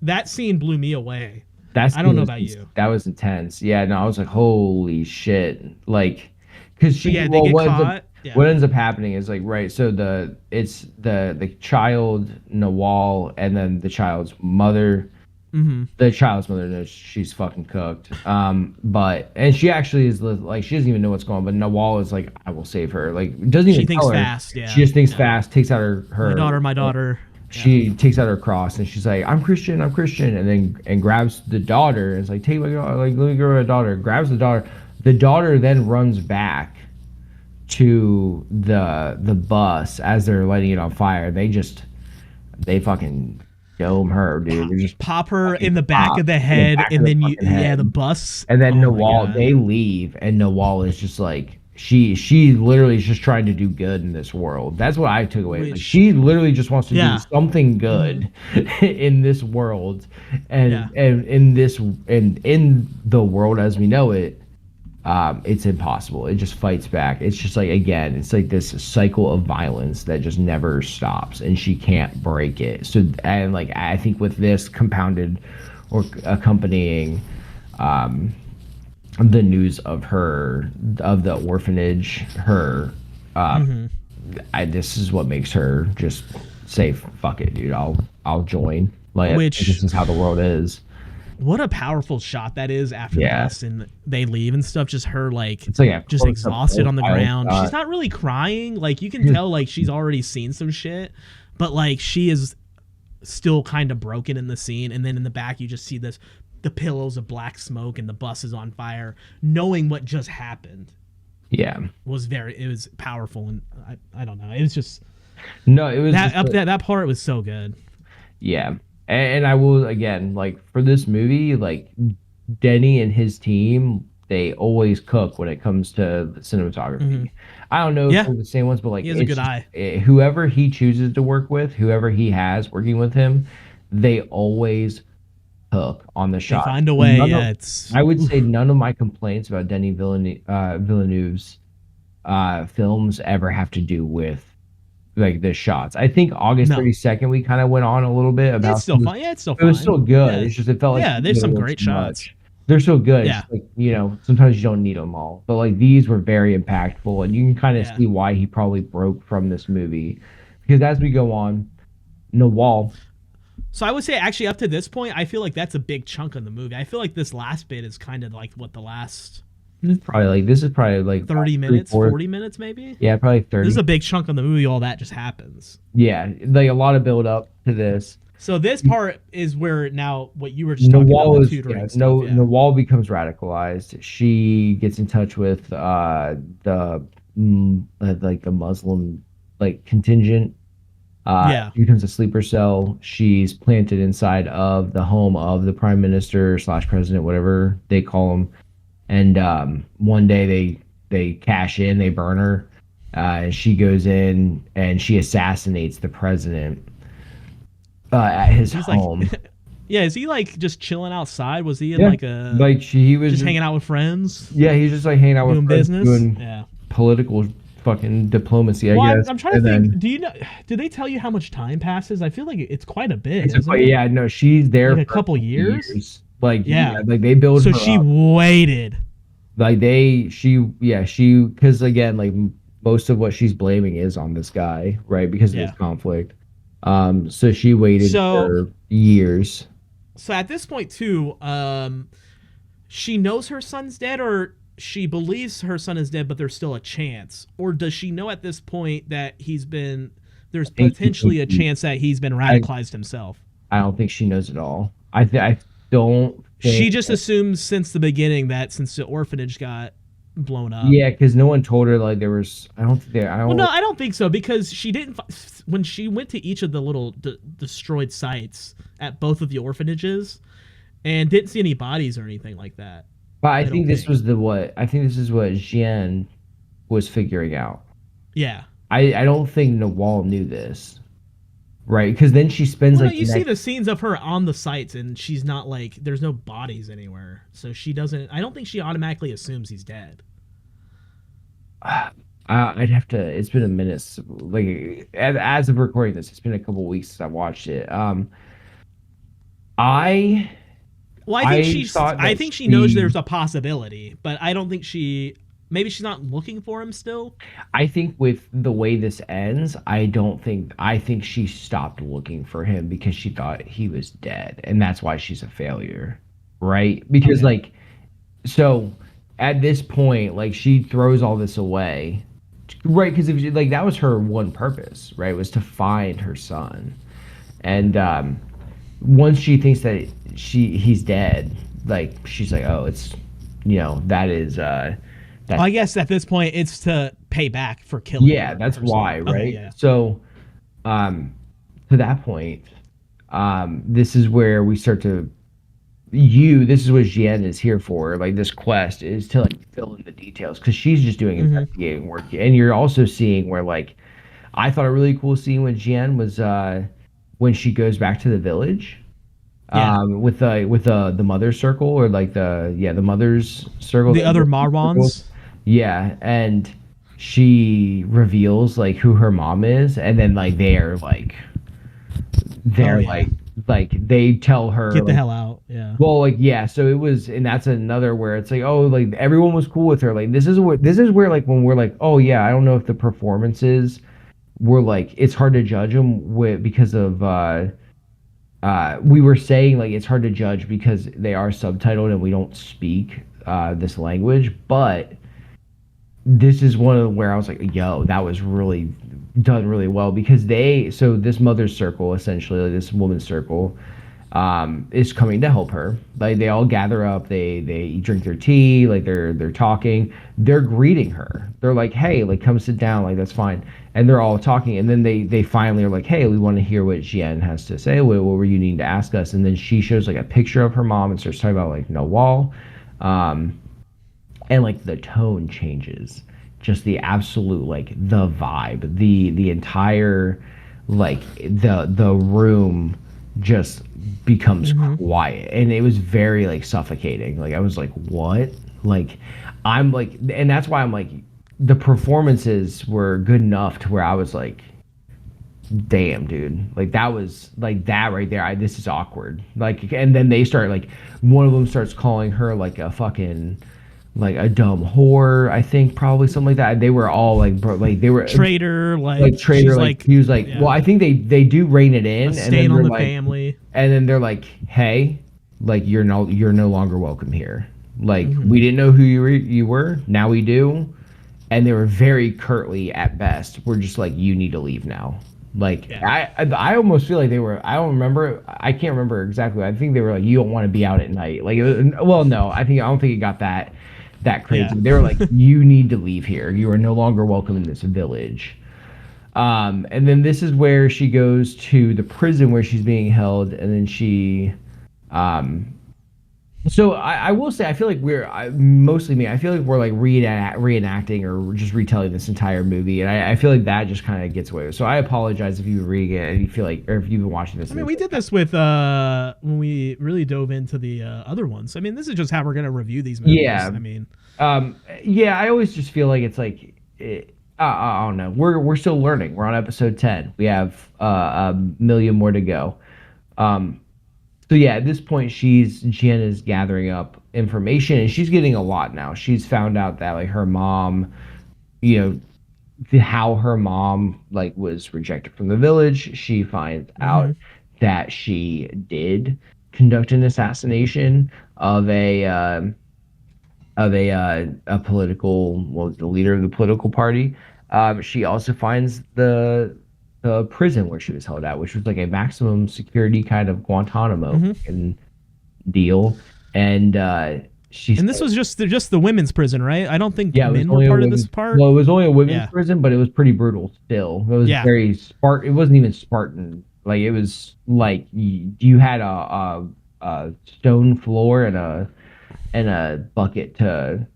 that scene blew me away. I don't know about you. That was intense. Yeah, no, I was like, holy shit, like, because they get caught. What ends up happening is like, right, so it's the child Nawal, and then the child's mother. Mm-hmm. The child's mother knows she's fucking cooked. And she actually is like, she doesn't even know what's going on. But Nawal is like, I will save her. Like, doesn't even. She thinks tell her. Fast. Yeah. She just thinks fast. Takes out her my daughter. She takes out her cross and she's like, I'm Christian, and grabs the daughter and is like, take my daughter, like, let me grab my daughter. Grabs the daughter. The daughter then runs back to the bus as they're lighting it on fire. They fucking dome her, dude. They just pop her in the back of the head, and then the bus. And then Nawal, they leave, and Nawal is just like, she literally is just trying to do good in this world. That's what I took away. Like, she literally just wants to do something good in this world, and in the world as we know it. It's impossible. It just fights back. It's just like, again, it's like this cycle of violence that just never stops, and she can't break it. So, and like, I think with this compounded or accompanying the news of the orphanage, this is what makes her just say, fuck it, dude, I'll join. Like, this is how the world is. What a powerful shot that is after the bus and they leave and stuff. Just her just exhausted on the ground. She's not really crying. Like, you can tell like she's already seen some shit, but like she is still kind of broken in the scene. And then in the back you just see the pillows of black smoke and the bus is on fire. Knowing what just happened, was powerful. And I don't know. It was just that part was so good. Yeah. And I will, again, like, for this movie, like, Denny and his team, they always cook when it comes to the cinematography. Mm-hmm. I don't know if they're the same ones, but like, he has a good eye. Whoever he chooses to work with, whoever he has working with him, they always cook on the shot. They find a way. I would say none of my complaints about Denis Villeneuve's films ever have to do with like the shots. I think August 32nd we kind of went on a little bit about. It's still fun. Yeah, it's still fun. It was still good. Yeah. It's just it felt like there's some great shots. They're so good. Yeah. It's like, sometimes you don't need them all, but like these were very impactful, and you can kind of see why he probably broke from this movie, because as we go on, Nawal. So I would say actually up to this point, I feel like that's a big chunk of the movie. I feel like this last bit is kind of like what the last This is probably like 30 minutes, 40 minutes maybe. Yeah, probably 30. This is a big chunk of the movie. All that just happens. Yeah, like a lot of build up to this. So this part is where now what you were just talking about, the tutoring stuff. Yeah. Nawal becomes radicalized. She gets in touch with the Muslim contingent. She becomes a sleeper cell. She's planted inside of the home of the prime minister / president, whatever they call him. And one day they cash in, they burn her. And she goes in and she assassinates the president at his home. Yeah, is he like just chilling outside? Was he in he was just hanging out with friends? Yeah, he's just like hanging out with friends, business, doing political fucking diplomacy. I guess. I'm trying to think. Do you know? Do they tell you how much time passes? I feel like it's quite a bit. Yeah, no, she's there like a couple years. They build. So she waited. Because again, like most of what she's blaming is on this guy, right? Because of this conflict. So she waited for years. So at this point too, she knows her son's dead, or she believes her son is dead, but there's still a chance, or does she know at this point that there's potentially a chance that he's been radicalized himself? I don't think she knows at all. I don't. She just assumes since the beginning that since the orphanage got blown up. Yeah, because no one told her there was. I don't think so, because she didn't. When she went to each of the little destroyed sites at both of the orphanages, and didn't see any bodies or anything like that. But I think this is what Jian was figuring out. Yeah. I don't think Nawal knew this. Right, because then she spends you see the scenes of her on the sites, and she's not there's no bodies anywhere, so she doesn't. I don't think she automatically assumes he's dead. I'd have to. It's been a minute. As of recording this, it's been a couple weeks since I watched it. I think she knows there's a possibility, but I don't think maybe she's not looking for him still. I think with the way this ends, I think she stopped looking for him because she thought he was dead, and that's why she's a failure, right? Because so at this point, she throws all this away, right? Because if that was her one purpose, right? Was to find her son, and once she thinks that he's dead, she's like, oh, it's that is. I guess at this point it's to pay back for killing. Yeah, that's why, right? Okay, yeah. So, to that point, this is where we start to. This is what Jian is here for. This quest is to fill in the details because she's just doing investigating work, and you're also seeing where I thought a really cool scene with Jian was when she goes back to the village. Yeah. With the mother's circle or the mother's circle. The other Marwans. Yeah, and she reveals who her mom is, and then they're they tell her get the hell out. Yeah. Well, so it was, and that's another where it's everyone was cool with her. This is where when we're oh yeah, I don't know if the performances were it's hard to judge them because of we were saying it's hard to judge because they are subtitled and we don't speak this language, but this is one of where I was yo, that was really done really well because this mother's circle, essentially this woman's circle, is coming to help her. They all gather up, they drink their tea, they're talking, they're greeting her, they're hey, come sit down, that's fine, and they're all talking, and then they finally are hey, we want to hear what Jian has to say, what were you needing to ask us, and then she shows a picture of her mom and starts talking about Nawal, and the tone changes, just the absolute the vibe, the entire the room just becomes quiet, and it was very suffocating. I was what? I'm and that's why I'm the performances were good enough to where I was damn, dude, that was that right there. This is awkward. And then they start one of them starts calling her a fucking like a dumb whore, I think, probably something like that. They were all like, bro, like they were traitor, like traitor, she's like he was like, yeah, well, I think they do rein it in, a and stain then on they're the like, family. and then they're like, hey, like you're no longer welcome here. Like Mhm. we didn't know who you were, now we do. And they were very curtly at best. We're just like, you need to leave now. Like Yeah. I almost feel like they were. I don't remember. I can't remember exactly. I think they were like, you don't want to be out at night. Like, it was, well, no, I don't think it got that crazy. Yeah. They were like, you need to leave here. You are no longer welcome in this village. And then this is where she goes to the prison where she's being held, and then she, so I will say I feel like mostly me. I feel like we're like reenacting or just retelling this entire movie, and I feel like that just kind of gets away. So I apologize if you were reading it and you feel like, or if you've been watching this. I mean, we did this with when we really dove into the other ones. I mean, this is just how we're gonna review these movies. Yeah. I mean, yeah. I always just feel like it's like I don't know. We're still learning. We're on episode 10. We have a million more to go. So yeah, at this point, Jen is gathering up information, and she's getting a lot now. She's found out that like her mom, you know, how her mom like was rejected from the village. She finds out that she did conduct an assassination of a political, well, the leader of the political party. She also finds the prison where she was held at, which was like a maximum security kind of Guantanamo and deal. And this was just the women's prison, right? I don't think men were part of this part. Well, it was only a women's prison, but it was pretty brutal still. It was very Spartan. It wasn't even Spartan. Like it was like you had a stone floor and a bucket to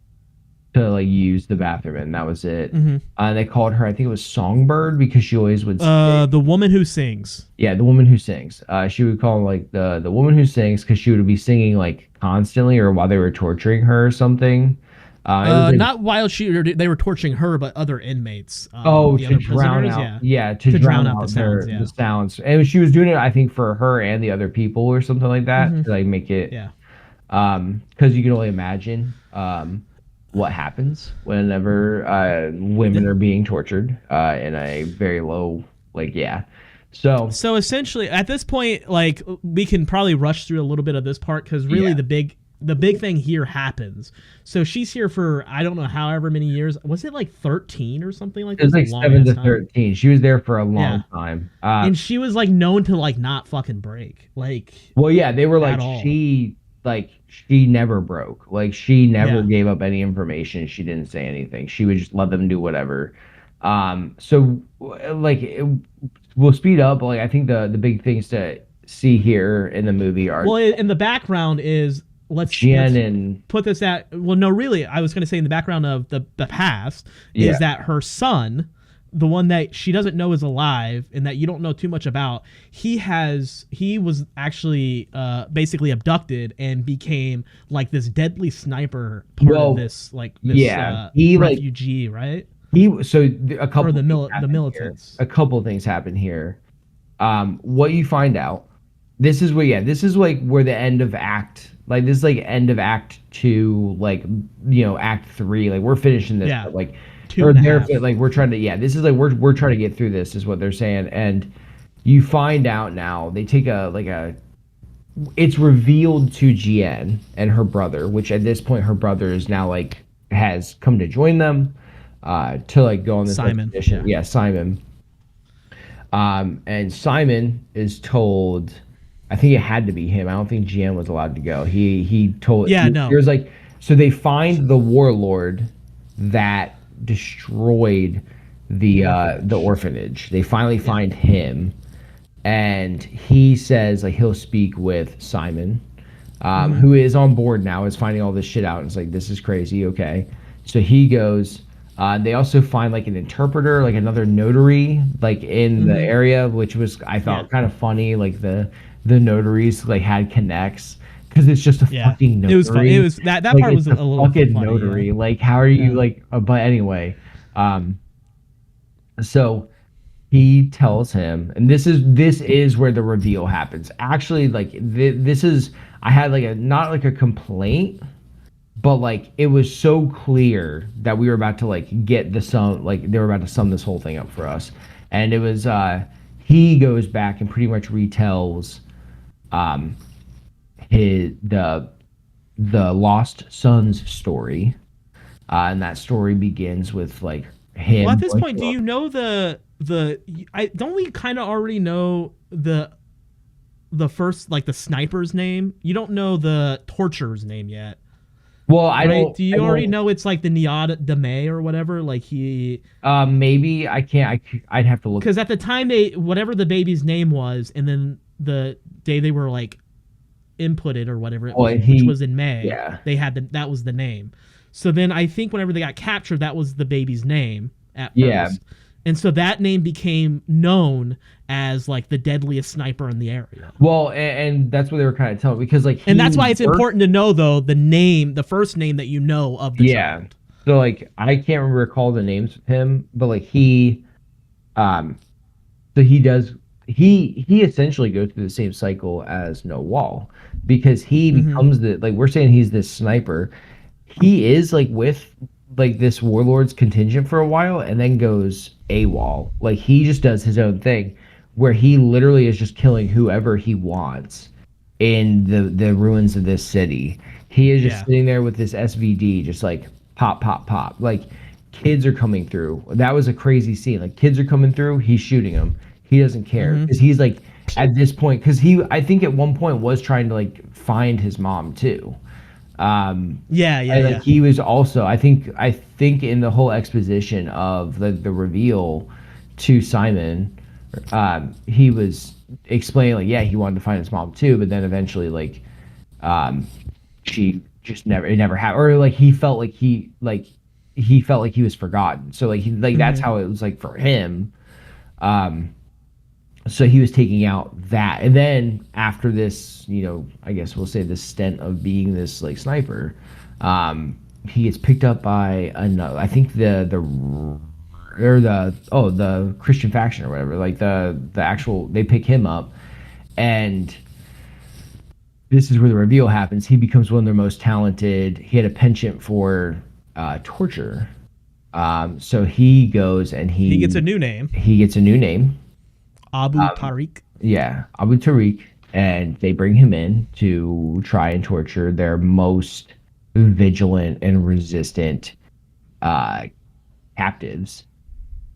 like use the bathroom, and that was it. They called her, I think it was Songbird, because she always would the woman who sings. Yeah, the woman who sings. She would call him like the woman who sings, because she would be singing like constantly, or while they were torturing her or something. Not while they were torturing her, but other inmates. To drown out, to drown out the sounds. And she was doing it, I think, for her and the other people or something like that, to like make it. Because you can only imagine what happens whenever women are being tortured in a very low, like, So essentially, at this point, like, we can probably rush through a little bit of this part, because really the big thing here happens. So she's here for, I don't know, however many years. Was it like 13 or something like that? It was like 7 to 13. She was there for a long time. And she was like known to like not fucking break. Like, well, yeah, they were like, she never broke. Like, she never gave up any information. She didn't say anything. She would just let them do whatever. So like, we'll speed up. Like, I think the big things to see here in the movie are, well, in the background is, let's put this at, well, no, really, I was going to say in the background of the past is that her son, the one that she doesn't know is alive and that you don't know too much about, he was actually basically abducted and became like this deadly sniper part of this refugee, right? A couple of the militants. A couple things happen here. What you find out, this is like where the end of act, like this is like end of act 2, like, you know, act 3, like we're finishing this, like 2.5. Like we're trying to, this is like we're trying to get through this, is what they're saying. And you find out now, they take it's revealed to Jian and her brother, which at this point her brother is now like has come to join them to like go on this expedition. Simon. And Simon is told, I think it had to be him. I don't think Jian was allowed to go. He told, there's like, so they find the warlord that destroyed the orphanage. They finally find him, and he says like he'll speak with Simon, who is on board now, is finding all this shit out, and it's like, this is crazy. Okay, so he goes. They also find like an interpreter, like another notary, like in the area, which was, I thought, kind of funny. Like the notaries like had connects, because it's just a fucking notary. It was funny. It was that like, part was a little fucking funny, notary. Like, how are you like? But anyway, so he tells him, and this is where the reveal happens. Actually, like this is, I had like not like a complaint, but like it was so clear that we were about to like get the sum, like they were about to sum this whole thing up for us. And it was he goes back and pretty much retells his the lost son's story. And that story begins with like him. Well, at this point, do you know don't we kind of already know the first, like, the sniper's name? You don't know the torturer's name yet. Well, I don't. Do you already know it's like the Niad Dame or whatever? Like he. Maybe I can't. I'd have to look. Because at the time whatever the baby's name was, and then the day they were like inputted or whatever it was, which was in May. Yeah. They had that was the name. So then I think whenever they got captured, that was the baby's name at first. Yeah. And so that name became known as like the deadliest sniper in the area. Well, and that's what they were kind of telling, because like, and that's why it's important to know though the first name that you know of the child. So like I can't recall the names of him, but like so he essentially goes through the same cycle as Noel, because he becomes we're saying he's this sniper. He is like with like this warlord's contingent for a while and then goes AWOL. Like he just does his own thing, where he literally is just killing whoever he wants in the ruins of this city. He is just sitting there with this SVD, just like pop, pop, pop. Like kids are coming through. That was a crazy scene. Like kids are coming through, he's shooting them. He doesn't care, because he's like at this point, because I think at one point was trying to like find his mom too. He was also, I think in the whole exposition of the reveal to Simon, he was explaining like, he wanted to find his mom too, but then eventually like she just it never happened, or like he felt like he was forgotten, so like that's how it was like for him. So he was taking out that, and then after this, I guess we'll say this stint of being this like sniper, he gets picked up by another, I think the Christian faction or whatever, like the actual, they pick him up, and this is where the reveal happens. He becomes one of their most talented. He had a penchant for torture, so he goes and he gets a new name. Abu Tariq. Yeah, Abu Tariq, and they bring him in to try and torture their most vigilant and resistant captives.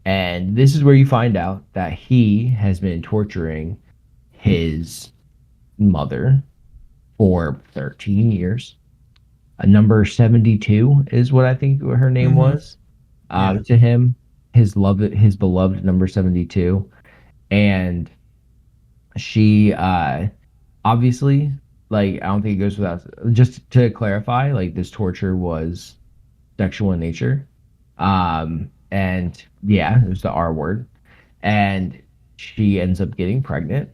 And this is where you find out that he has been torturing his mother for 13 years. Number 72 is what I think her name was. To him, his beloved number 72. And she obviously, like, I don't think it goes without, just to clarify, like, this torture was sexual in nature. And it was the R word. And she ends up getting pregnant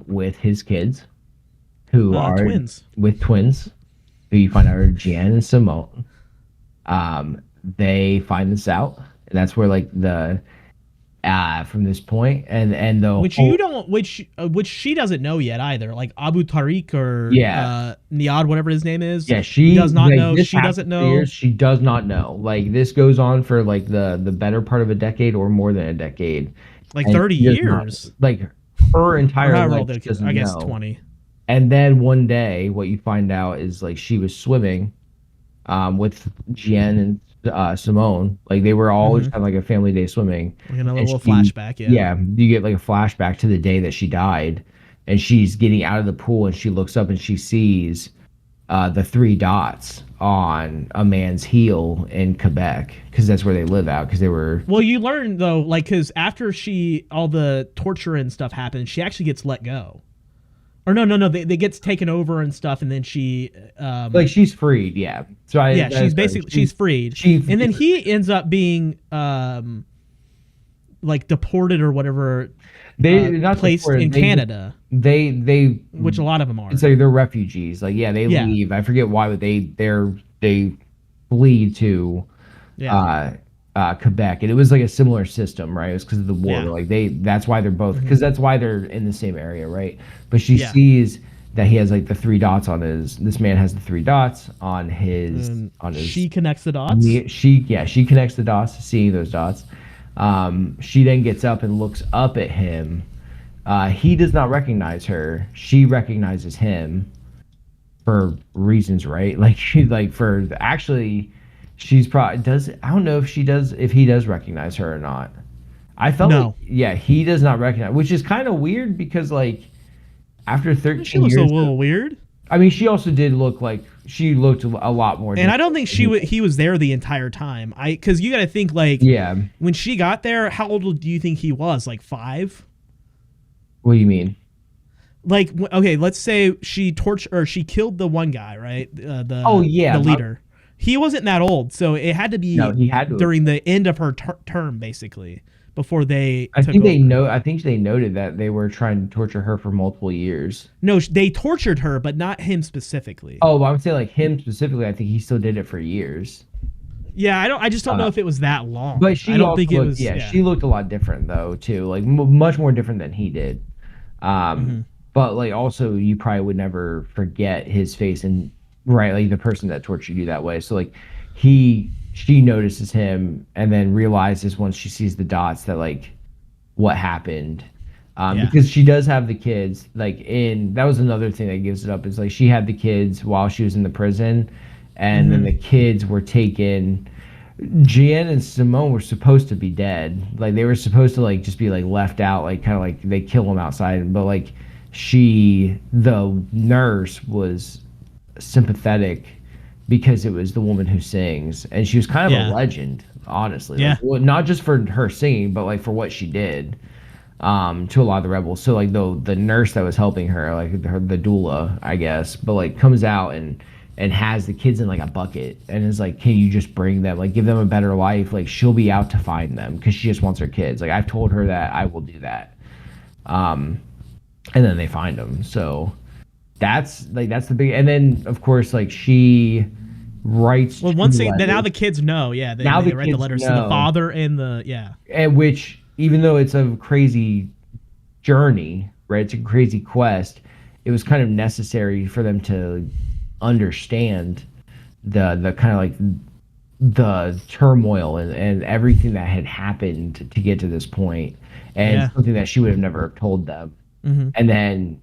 with his kids, who are twins, who you find out are Jan and Simone. They find this out, and that's where like the from this point, and the which she doesn't know yet either, like Abu Tariq or Niad, whatever his name is. She does not know. She doesn't know. Years, she does not know. Like this goes on for like the better part of a decade or more than a decade, like 30 years. Like her entire life, I guess 20. And then one day, what you find out is like she was swimming with Jen and Simone. Like they were all just had like a family day swimming. Like a little flashback, yeah. You get like a flashback to the day that she died, and she's getting out of the pool, and she looks up and she sees the 3 dots on a man's heel in Quebec, because that's where they live out. Because they were. Well, you learn though, like, because after all the torture and stuff happens, she actually gets let go. Or no, they gets taken over and stuff, and then she like she's freed, yeah. So she's basically she's freed, and then he ends up being like deported or whatever. They not placed deported, in Canada. They which a lot of them are. It's like they're refugees. Like they leave. I forget why, but they flee to Quebec, and it was like a similar system, right? It was because of the war. Like that's why they're both, because that's why they're in the same area, right? But she sees that he has like the 3 dots on his. This man has the 3 dots on his She connects the dots. She connects the dots, seeing those dots. She then gets up and looks up at him. He does not recognize her. She recognizes him for reasons, right? Like she's probably does. I don't know if she does, if he does recognize her or not. I felt no. He does not recognize, which is kind of weird because like after 13 she looks years, a little weird. I mean, she also did look like she looked a lot more. And I don't think he was there the entire time. Because you got to think like, when she got there, how old do you think he was? Like 5? What do you mean? Like, okay, let's say she killed the one guy, right? The leader. He wasn't that old, so it had to be during the end of her term, basically, before they. I think they noted that they were trying to torture her for multiple years. No, they tortured her, but not him specifically. Oh, well, I would say like him specifically. I think he still did it for years. Yeah, I just don't know if it was that long. But she I don't think it was. Yeah, she looked a lot different though too, like much more different than he did. But like also you probably would never forget his face, and right, like the person that tortured you that way. So like she notices him and then realizes once she sees the dots that like what happened. Because she does have the kids, like that was another thing that gives it up, is like she had the kids while she was in the prison, and then the kids were taken. Jeanne and Simone were supposed to be dead. Like they were supposed to like just be like left out, like kind of like they kill them outside. But like the nurse was sympathetic because it was the woman who sings, and she was kind of a legend, honestly. Yeah. Like, well, not just for her singing, but like for what she did to a lot of the rebels. So like the nurse that was helping her, like the doula, I guess, but like comes out and has the kids in like a bucket and is like, can you just bring them, like give them a better life? Like she'll be out to find them because she just wants her kids. Like I've told her that I will do that. And then they find them. So that's the big, and then of course like she writes. Well, once now the kids know, they write the letters to the father and and which, even though it's a crazy journey, right? It's a crazy quest. It was kind of necessary for them to understand the kind of like the turmoil and everything that had happened to get to this point, and something that she would have never told them. And then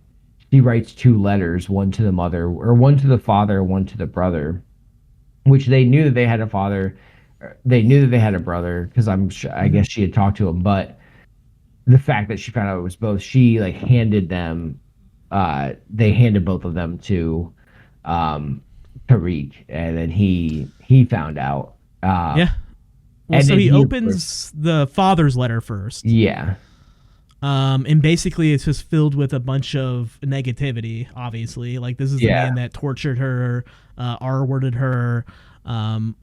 she writes 2 letters, one to the mother, or one to the father, one to the brother, which they knew that they had a father. They knew that they had a brother because I guess she had talked to him, but the fact that she found out it was both, she like handed them. They handed both of them to Tariq, and then he found out. Well, and so he opens the father's letter first. Yeah. And basically it's just filled with a bunch of negativity, obviously. Like this is the man that tortured her, R-worded her. And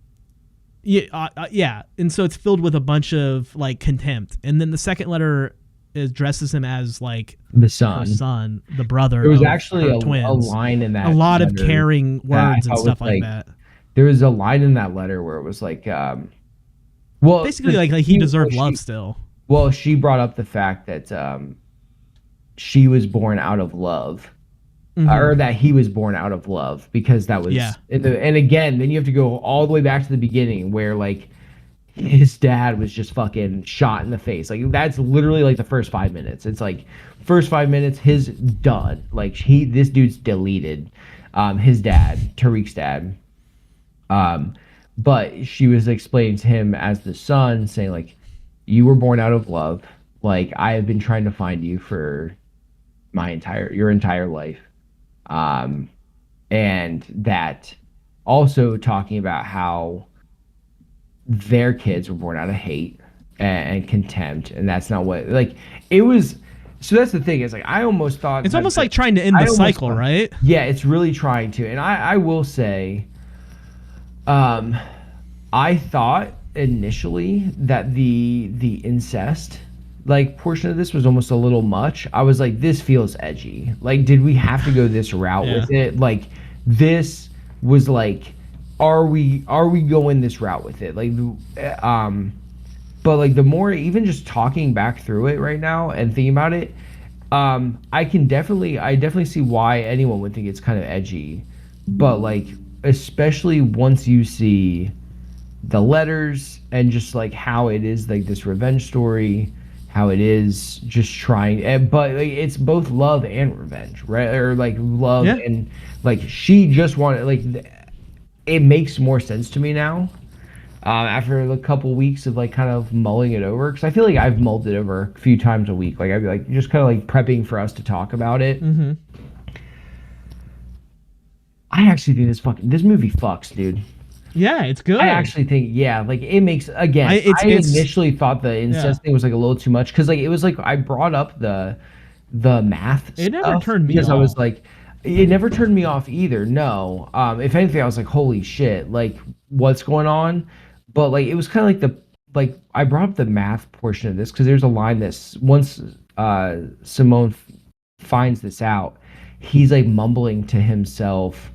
so it's filled with a bunch of like contempt. And then the second letter addresses him as like the son, the brother. There was actually a twins. Line in that. A lot of caring words and stuff like that. There was a line in that letter where it was like, basically like he deserved love still. Well, she brought up the fact that she was born out of love, or that he was born out of love, because that was and again, then you have to go all the way back to the beginning where like his dad was just fucking shot in the face. Like that's literally like the first 5 minutes. It's like first 5 minutes, his done. Like this dude's deleted. His dad, Tariq's dad. But she was explaining to him as the son, saying like, you were born out of love. Like I have been trying to find you for your entire life. And that also talking about how their kids were born out of hate and contempt, and that's not what like it was. So that's the thing, is like I almost thought it's almost like trying to end the cycle, right? Yeah, it's really trying to. And I will say, I thought initially that the incest like portion of this was almost a little much. I was like, this feels edgy. Like, did we have to go this route with it? Like, this was like, are we going this route with it? Like, but like the more, even just talking back through it right now and thinking about it, I definitely see why anyone would think it's kind of edgy, but like especially once you see the letters and just like how it is like this revenge story, how it is just trying, but like, it's both love and revenge, right? Or like love Yeah. and like she just wanted like it makes more sense to me now. After a couple weeks of like kind of mulling it over, because I feel like I've mulled it over a few times a week. Like I'd be like just kind of like prepping for us to talk about it. Mm-hmm. I actually think this movie fucks, dude. Yeah, it's good. I actually think, yeah, like it makes again. I initially thought the incest thing was like a little too much because like it was like I brought up the math. It never turned me because off. I was like, it never turned me off either. No, if anything, I was like, holy shit, like what's going on? But like it was kind of like I brought up the math portion of this because there's a line that once Simone finds this out, he's like mumbling to himself.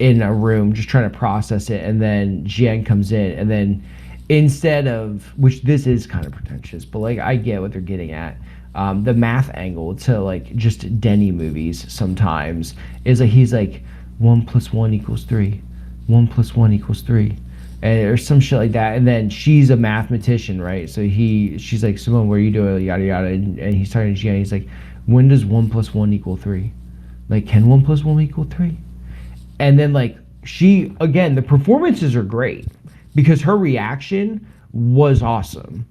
In a room just trying to process it, and then Jian comes in, and then instead of, which this is kind of pretentious, but like I get what they're getting at, the math angle to like just Denny movies sometimes is like he's like 1 + 1 = 3, 1 + 1 = 3, and or some shit like that, and then she's a mathematician, right? So she's like, Simone, what are you doing, yada yada, and he's talking to Jian, he's like, when does 1 + 1 = 3? Like, can 1 + 1 = 3? And then like she again, the performances are great because her reaction was awesome.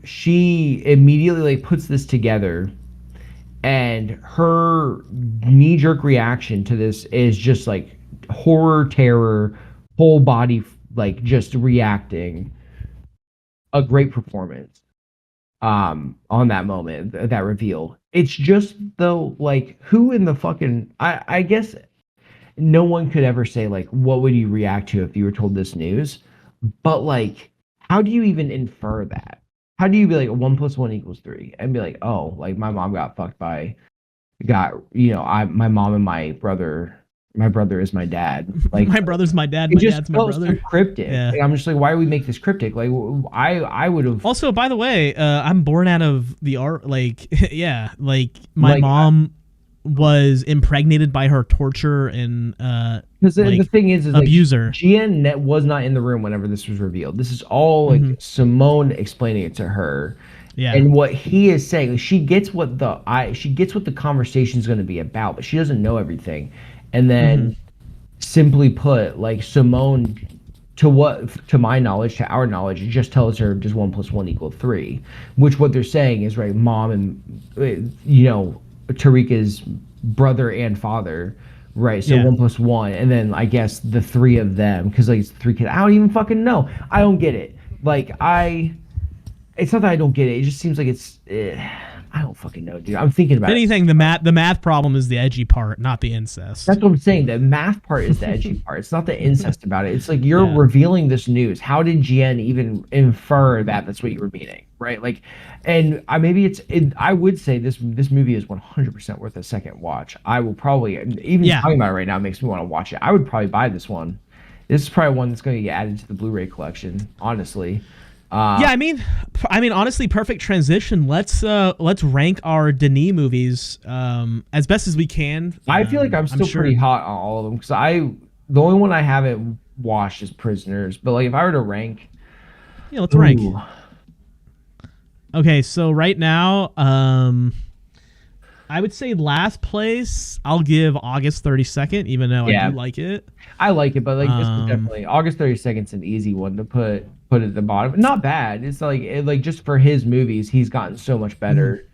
She immediately like puts this together, and her knee-jerk reaction to this is just like horror, terror, whole body like just reacting. A great performance on that moment, that reveal. It's just though like who in the fucking I guess no one could ever say like what would you react to if you were told this news, but like how do you even infer that? How do you be like 1 + 1 = 3 and be like, oh, like my mom got fucked by my mom and my brother is my dad, like my brother's my dad, my dad's my brother. So cryptic. Yeah. Like, I'm just like, why do we make this cryptic? Like I would have also, by the way, I'm born out of the art, like yeah, like my mom was impregnated by her torture and because like, the thing is abuser. Like, Jian was not in the room whenever this was revealed. This is all like Simone explaining it to her. Yeah. And what he is saying, she gets what the conversation is going to be about, but she doesn't know everything. And then simply put, like Simone, to my knowledge, to our knowledge, it just tells her does 1 + 1 = 3, which what they're saying is right, mom and Tariq's brother and father, right? So 1 + 1, and then I guess the three of them, because like it's 3 kids. I don't even fucking know. I don't get it. Like it's not that I don't get it. It just seems like it's. I don't fucking know, dude. I'm thinking about anything. The math problem is the edgy part, not the incest. That's what I'm saying. The math part is the edgy part. It's not the incest about it. It's like you're revealing this news. How did Jian even infer that that's what you were meaning, right? Like, and I would say this movie is 100% worth a second watch. I will probably even talking about it right now makes me want to watch it. I would probably buy this one. This is probably one that's going to get added to the Blu-ray collection. Honestly. I mean, honestly, perfect transition. Let's rank our Denis movies as best as we can. I feel like I'm still pretty hot on all of them because the only one I haven't watched is Prisoners. But like, if I were to rank, let's rank. Okay, so right now, I would say last place. I'll give August 32nd, even though I do like it. I like it, but like this is definitely August 32nd is an easy one to put at the bottom. Not bad. It's like just for his movies, he's gotten so much better.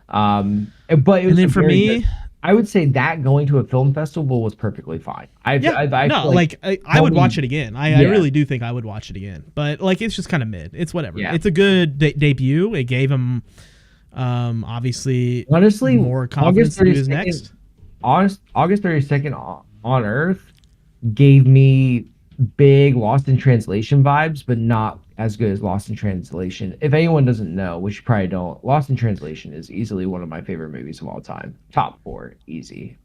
But it was, and then for me, I would say that going to a film festival was perfectly fine. I would watch it again. I really do think I would watch it again. But like it's just kind of mid. It's whatever. Yeah. It's a good debut. It gave him honestly more confidence to do his next. August 32nd on Earth gave me big Lost in Translation vibes, but not as good as Lost in Translation. If anyone doesn't know, which you probably don't, Lost in Translation is easily one of my favorite movies of all time. Top 4, easy.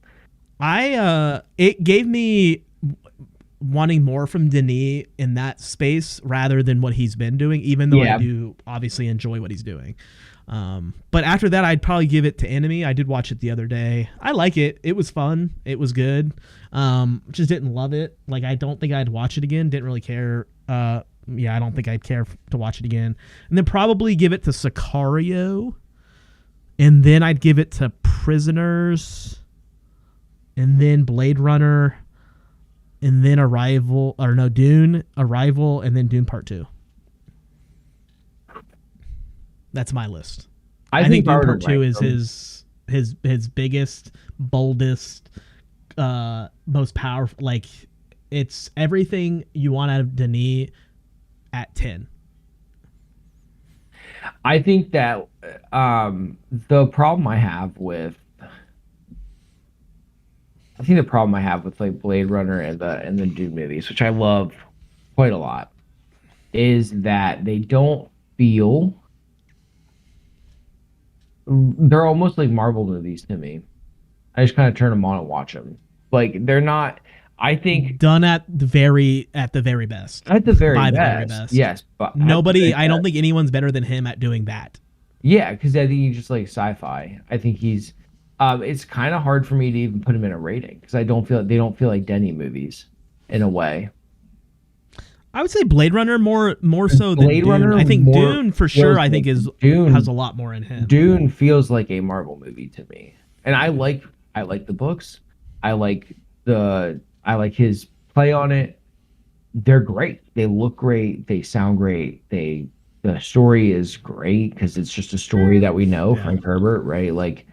It gave me wanting more from Denis in that space rather than what he's been doing, even though I do obviously enjoy what he's doing. But after that, I'd probably give it to Enemy. I did watch it the other day. I like it. It was fun. It was good. Just didn't love it. Like, I don't think I'd watch it again. Didn't really care. I don't think I'd care to watch it again. And then probably give it to Sicario. And then I'd give it to Prisoners. And then Blade Runner. And then Dune, Arrival, and then Dune Part 2. That's my list. I think Dune Part 2 is his biggest, boldest, most powerful. Like, it's everything you want out of Denis at 10. I think that the problem I have with like Blade Runner and the Dune movies, which I love quite a lot, is that they don't feel. They're almost like Marvel movies to me. I just kind of turn them on and watch them. Like, they're not. I think done at the very best. At the very best. Yes, but nobody. I don't think anyone's better than him at doing that. Yeah, because I think he's just like sci-fi. I think he's. It's kind of hard for me to even put him in a rating because they don't feel like Denis movies in a way. I would say Blade Runner more so than Blade Dune. I think Dune for sure. I think Dune has a lot more in him. Dune feels like a Marvel movie to me, and I like the books. I like his play on it. They're great. They look great. They sound great. The story is great because it's just a story that we know, Frank Herbert, right? Like,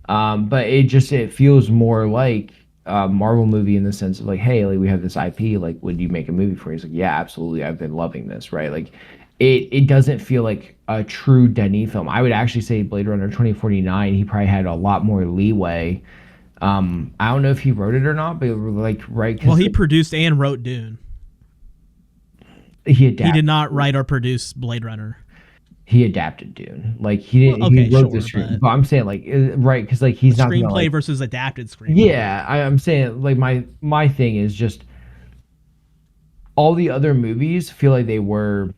but it feels more like a Marvel movie in the sense of like, hey, like, we have this IP, like, would you make a movie for me? He's like, yeah, absolutely, I've been loving this, right? Like, it doesn't feel like a true Denis film. I would actually say Blade Runner 2049, he probably had a lot more leeway. I don't know if he wrote it or not, but like, right? Well, he produced and wrote Dune. He did not write or produce Blade Runner. He adapted Dune. Like, he didn't. Well, okay, he wrote the screen. But I'm saying, like, right, because like he's not screenplay versus adapted screenplay. Yeah, I'm saying, like, my thing is just all the other movies feel like they were.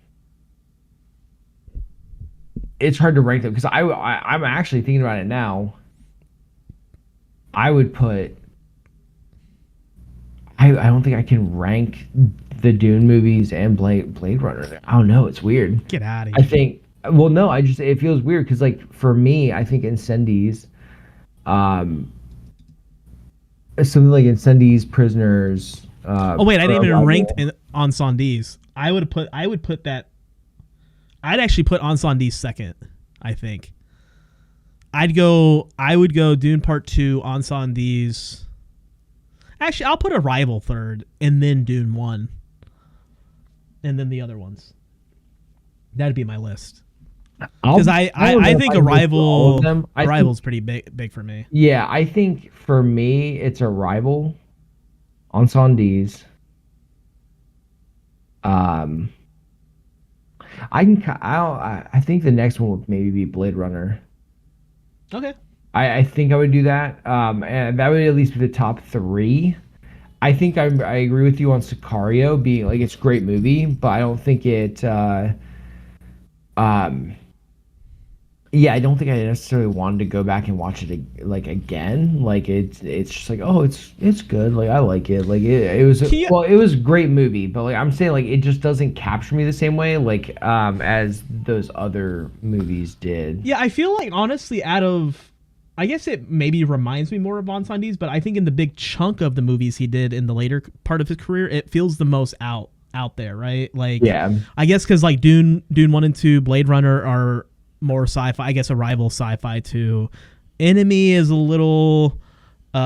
It's hard to rank them because I'm actually thinking about it now. I would put. I don't think I can rank the Dune movies and Blade Runner. I don't know. It's weird. Get out of here. I think. Well, no, it feels weird because, like, for me, I think Incendies, something like Incendies, Prisoners. Oh wait, I didn't even rank Incendies. I would put that. I'd actually put Incendies second. I think. I would go Dune Part 2, Incendies. Actually, I'll put Arrival third, and then Dune 1, and then the other ones. That'd be my list. Because I think Arrival's pretty big for me. Yeah, I think for me it's Arrival, Incendies. I think the next one would maybe be Blade Runner. Okay. I think I would do that. And that would at least be the top 3. I think I agree with you on Sicario being like, it's a great movie, but I don't think it. I don't think I necessarily wanted to go back and watch it like again. Like, it's just like, oh, it's good. Like, I like it. Like, it was it was a great movie, but like, I'm saying, like, it just doesn't capture me the same way like as those other movies did. Yeah, I feel like, honestly, I guess it maybe reminds me more of Incendies, but I think in the big chunk of the movies he did in the later part of his career, it feels the most out there, right? Like, yeah, I guess because like Dune 1 and 2, Blade Runner are more sci-fi. I guess Arrival sci-fi too. Enemy is a little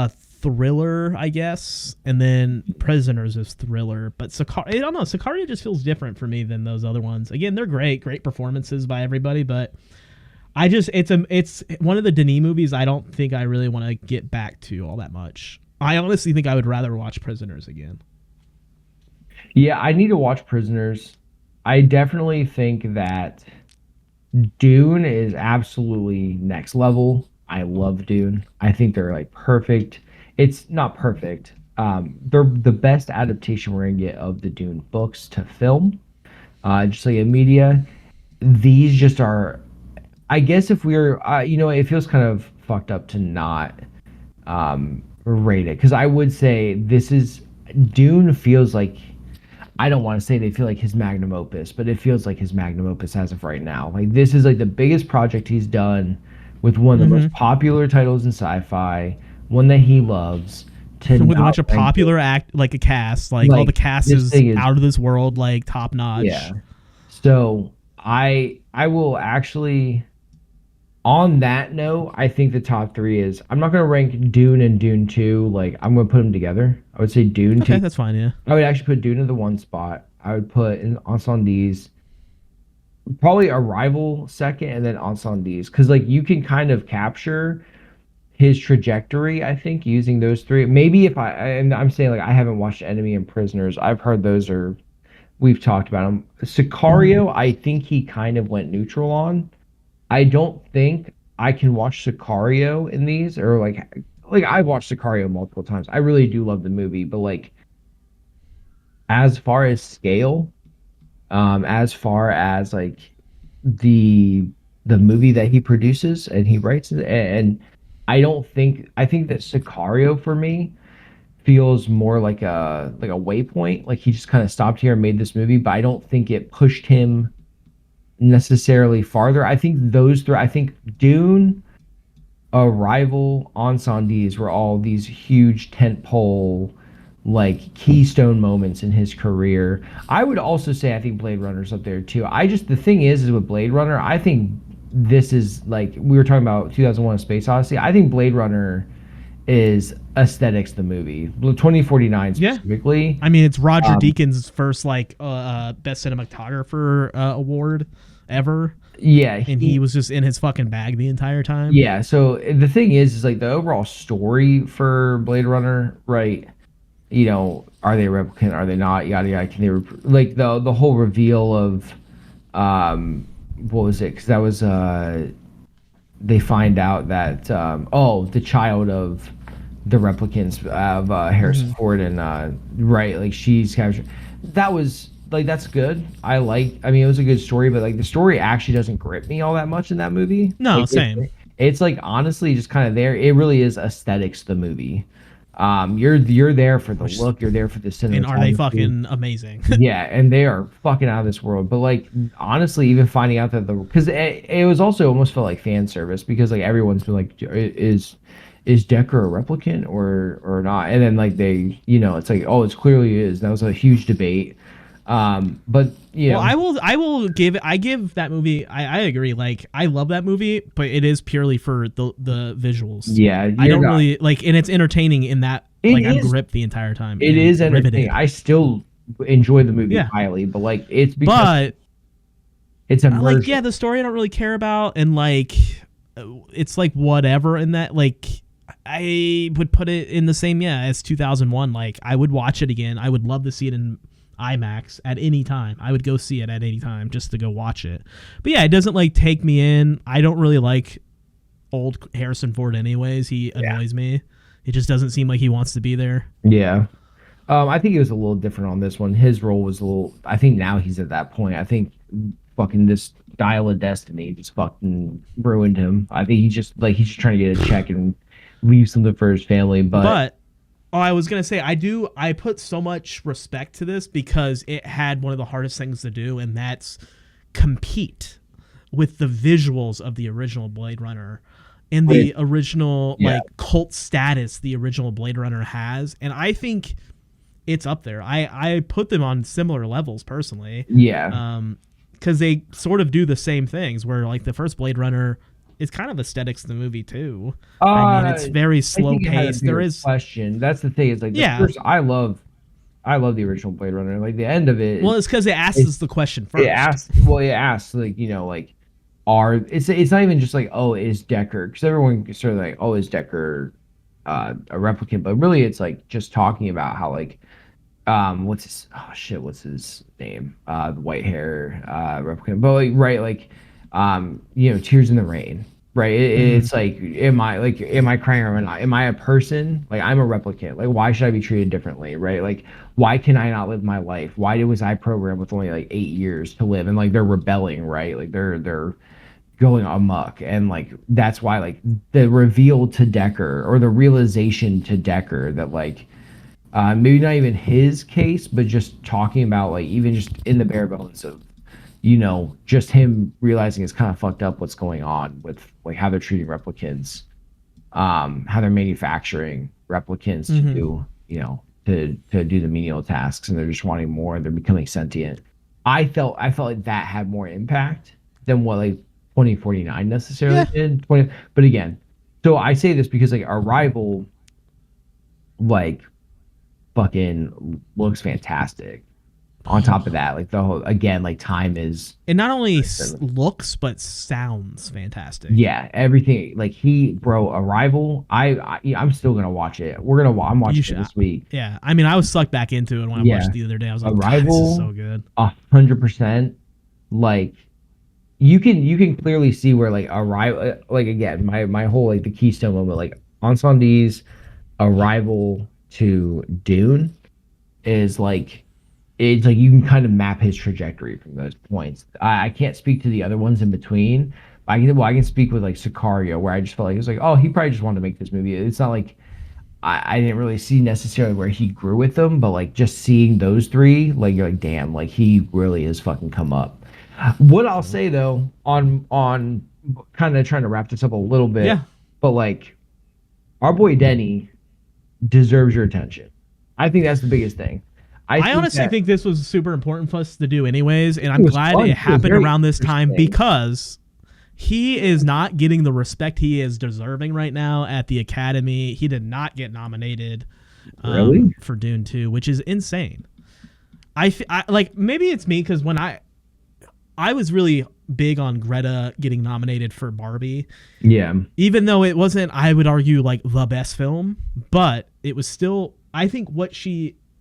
thriller, I guess, and then Prisoners is thriller. But Sicario, I don't know. Sicario just feels different for me than those other ones. Again, they're great performances by everybody, but it's one of the Denis movies I don't think I really want to get back to all that much. I honestly think I would rather watch Prisoners again. Yeah, I need to watch Prisoners. I definitely think that Dune is absolutely next level. I love Dune. I think they're like perfect. It's not perfect. They're the best adaptation we're gonna get of the Dune books to film. Just like in media, these just are. I guess if we're, it feels kind of fucked up to not rate it, because I would say Dune feels like, I don't want to say they feel like his magnum opus, but it feels like his magnum opus as of right now. Like this is like the biggest project he's done, with one of the most popular titles in sci-fi, one that he loves. With a bunch of popular a cast, like all the cast is out of this world, like top notch. Yeah. So I will actually, on that note, I think the top 3 is, I'm not gonna rank Dune and Dune 2. Like I'm gonna put them together. I would say Dune. Okay, that's fine. Yeah. I would actually put Dune in the 1 spot. I would put in Incendies, probably Arrival second, and then Incendies, because like you can kind of capture his trajectory, I think, using those 3. Maybe if and I'm saying, like, I haven't watched Enemy and Prisoners. I've heard we've talked about them. Sicario, I think he kind of went neutral on. I don't think I can watch Sicario in these, or like I've watched Sicario multiple times. I really do love the movie, but like as far as scale, as far as like the movie that he produces and he writes, and I think that Sicario for me feels more like a waypoint. Like he just kind of stopped here and made this movie, but I don't think it pushed him necessarily farther. I think I think Dune, Arrival, Incendies were all these huge tentpole, like keystone moments in his career. I would also say I think Blade Runner's up there too. The thing is with Blade Runner, I think this is, like we were talking about 2001: A Space Odyssey. I think Blade Runner is aesthetics the movie. 2049 specifically. Yeah. I mean, it's Roger Deakins' first best cinematographer award ever. Yeah, and he was just in his fucking bag the entire time. Yeah, so the thing is like the overall story for Blade Runner, right? Are they a replicant? Are they not? Yada yada. Can they like the whole reveal of what was it? Because that was they find out that the child of the replicants of Harrison Ford and right, like she's captured. That was like, that's good. I mean, it was a good story, but like the story actually doesn't grip me all that much in that movie. No, like, same. It's like honestly just kind of there. It really is aesthetics the movie. You're there for the look, you're there for the cinematography. And are they fucking amazing? Yeah, and they are fucking out of this world. But like honestly, even finding out that because it was also almost felt like fan service, because like everyone's been like, is Decker a replicant or not? And then like they, it's like, oh, it's clearly is. That was a huge debate. But I give that movie, I agree, like I love that movie, but it is purely for the visuals. Yeah, I don't really like, and it's entertaining in that I'm gripped the entire time. It is entertaining. I still enjoy the movie highly, but like it's because it's immersive. Like, yeah, the story I don't really care about, and like it's like whatever in that. Like I would put it in the same as 2001. Like I would watch it again. I would love to see it in IMAX at any time. I would go see it at any time just to go watch it. But yeah, it doesn't like take me in. I don't really like old Harrison Ford anyways. He annoys me. It just doesn't seem like he wants to be there. Yeah. I think it was a little different on this one. His role was a little, I think now he's at that point. I think fucking this Dial of Destiny just fucking ruined him. I think he's just trying to get a check and leave something for his family. But I was going to say, I put so much respect to this because it had one of the hardest things to do, and that's compete with the visuals of the original Blade Runner and the original like cult status the original Blade Runner has. And I think it's up there. I put them on similar levels personally. Yeah. Because they sort of do the same things, where like the first Blade Runner, it's kind of aesthetics of the movie too. I mean, it's very slow paced. There is question. That's the thing. Is like first, I love the original Blade Runner. Like the end of it. Well, it's because it asks us the question first. It asks like like it's not even just like, oh, is Decker, because everyone sort of like, oh, is Decker a replicant, but really it's like just talking about how like what's his name, the white hair replicant, but like right, like Tears in the Rain, right? It's like, am I crying or am I not? Am I a person? Like, I'm a replicant. Like, why should I be treated differently, right? Like, why can I not live my life? Why was I programmed with only like 8 years to live? And like they're rebelling, right? Like they're going amok, and like that's why like the reveal to Decker, or the realization to Decker that like maybe not even his case, but just talking about like even just in the bare bones of, you know, just him realizing it's kind of fucked up what's going on with like how they're treating replicants, how they're manufacturing replicants to do, you know, to do the menial tasks, and they're just wanting more, they're becoming sentient. I felt like that had more impact than what like 2049 necessarily did. But again, so I say this because like Arrival, like fucking looks fantastic. On top of that, like the whole, again, like time is, it not only looks but sounds fantastic. Yeah, everything. Like Arrival. I'm still gonna watch it. I'm watching it this week. Yeah, I mean, I was sucked back into it when I watched it the other day. I was like, Arrival, this is so good. 100%. Like you can clearly see where like Arrival. Like again, my whole like the keystone moment, like Incendies, Arrival to Dune, is like. It's like you can kind of map his trajectory from those points. I can't speak to the other ones in between. But I can speak with like Sicario, where I just felt like it was like, oh, he probably just wanted to make this movie. It's not like I didn't really see necessarily where he grew with them, but like just seeing those three, like you're like, damn, like he really has fucking come up. What I'll say though, on kind of trying to wrap this up a little bit, but like our boy Denny deserves your attention. I think that's the biggest thing. I honestly think this was super important for us to do anyways, and I'm glad it happened around this time because he is not getting the respect he is deserving right now at the Academy. He did not get nominated for Dune 2, which is insane. I like, maybe it's me because when I was really big on Greta getting nominated for Barbie. Yeah. Even though it wasn't, I would argue, like the best film, but it was still, I think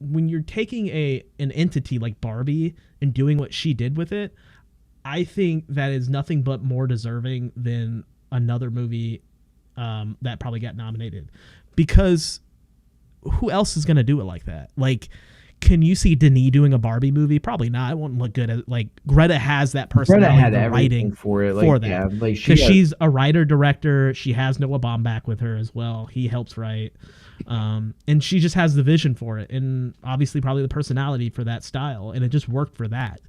when you're taking an entity like Barbie and doing what she did with it, I think that is nothing but more deserving than another movie that probably got nominated. Because who else is going to do it like that? Like, can you see Denis doing a Barbie movie? Probably not. It won't look good. Like, Greta has that personality, Greta had the writing for it, like, for that. Yeah, like she's a writer director. She has Noah Baumbach with her as well. He helps write. And she just has the vision for it, and obviously probably the personality for that style, and it just worked for that.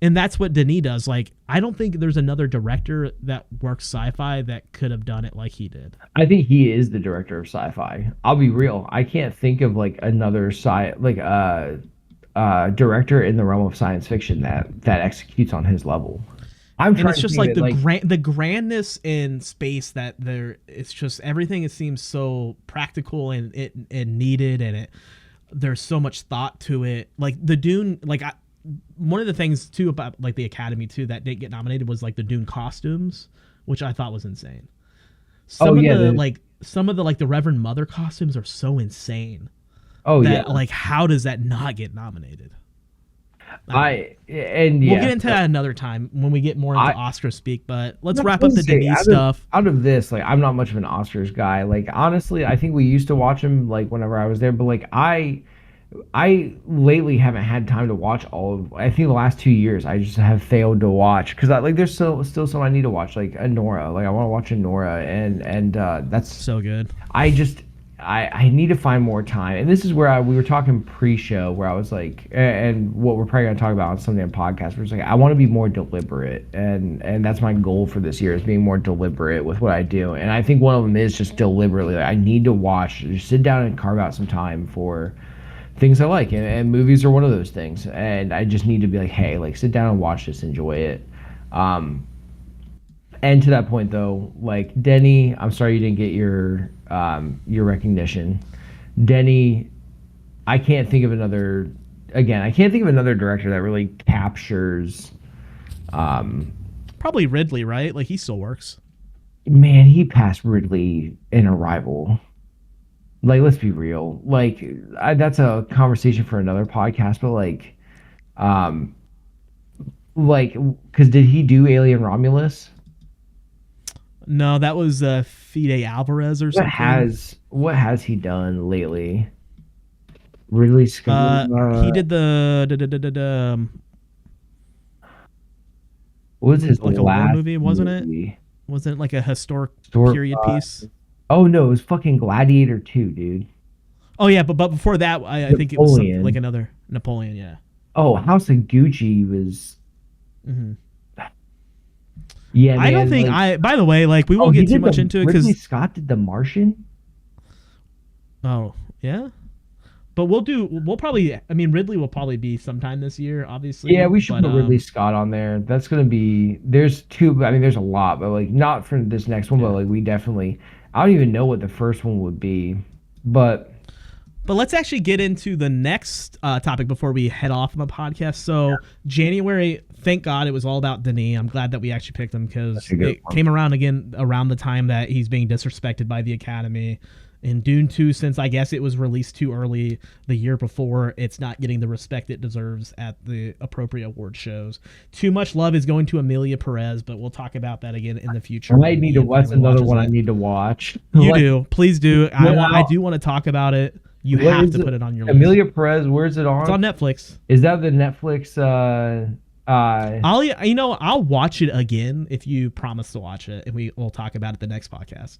And that's what Denis does. Like, I don't think there's another director that works sci-fi that could have done it like he did. I think he is the director of sci-fi. I'll be real. I can't think of like another director in the realm of science fiction that executes on his level. And it's just like the grandness in space that it's just everything. It seems so practical and needed, and there's so much thought to it. Like the Dune, one of the things too about like the Academy too that didn't get nominated was like the Dune costumes, which I thought was insane. Some of the Reverend Mother costumes are so insane. Like, how does that not get nominated? We'll get into that another time when we get more into Oscar speak, but let's wrap up the Denis stuff. Out of this, like, I'm not much of an Oscars guy. Like, honestly, I think we used to watch him like whenever I was there, but like I lately haven't had time to watch all of. I think the last 2 years I just have failed to watch because like there's still some I need to watch, like Anora. Like I want to watch Anora, and that's so good. I need to find more time, and this is where we were talking pre-show, where I was like, and what we're probably gonna talk about on some damn podcast. Where it's like I want to be more deliberate, and that's my goal for this year is being more deliberate with what I do, and I think one of them is just deliberately. Like, I need to just sit down and carve out some time for things I like, and movies are one of those things, and I just need to be like, hey, like sit down and watch this, enjoy it. And to that point though, like Denny, I'm sorry you didn't get your recognition. Denny, I can't think of another director that really captures probably Ridley, right? Like he still works. Man, he passed Ridley in Arrival. Like, let's be real. Like, that's a conversation for another podcast, but because did he do Alien Romulus? No, that was Fede Alvarez or something. What has he done lately? Ridley Scott. He did the What was his like a war movie, wasn't it? movie? Wasn't it like a historic Short period Five. piece? Oh no, it was fucking Gladiator 2, dude. Oh yeah, but before that, I think it was like another Napoleon. Yeah. Oh, House of Gucci was. Mm-hmm. Yeah, I don't think By the way, like we won't get too much into it because Ridley Scott did The Martian. Oh yeah, but we'll probably. I mean, Ridley will probably be sometime this year, obviously. Yeah, we should put Ridley Scott on there. That's gonna be. There's two. I mean, there's a lot, but like not for this next one. Yeah. But like we definitely. I don't even know what the first one would be, but. But let's actually get into the next topic before we head off on the podcast. So January, thank God it was all about Denis. I'm glad that we actually picked him because it came around again around the time that he's being disrespected by the Academy. In Dune 2, since I guess it was released too early the year before, it's not getting the respect it deserves at the appropriate award shows. Too much love is going to Amelia Perez, but we'll talk about that again in the future. I might need to watch another one. I need to watch. You do. Please do. I do want to talk about it. You have to put it on your list. Amelia Perez, where's it on? It's on Netflix. Is that the Netflix? I'll watch it again if you promise to watch it, and we'll talk about it the next podcast.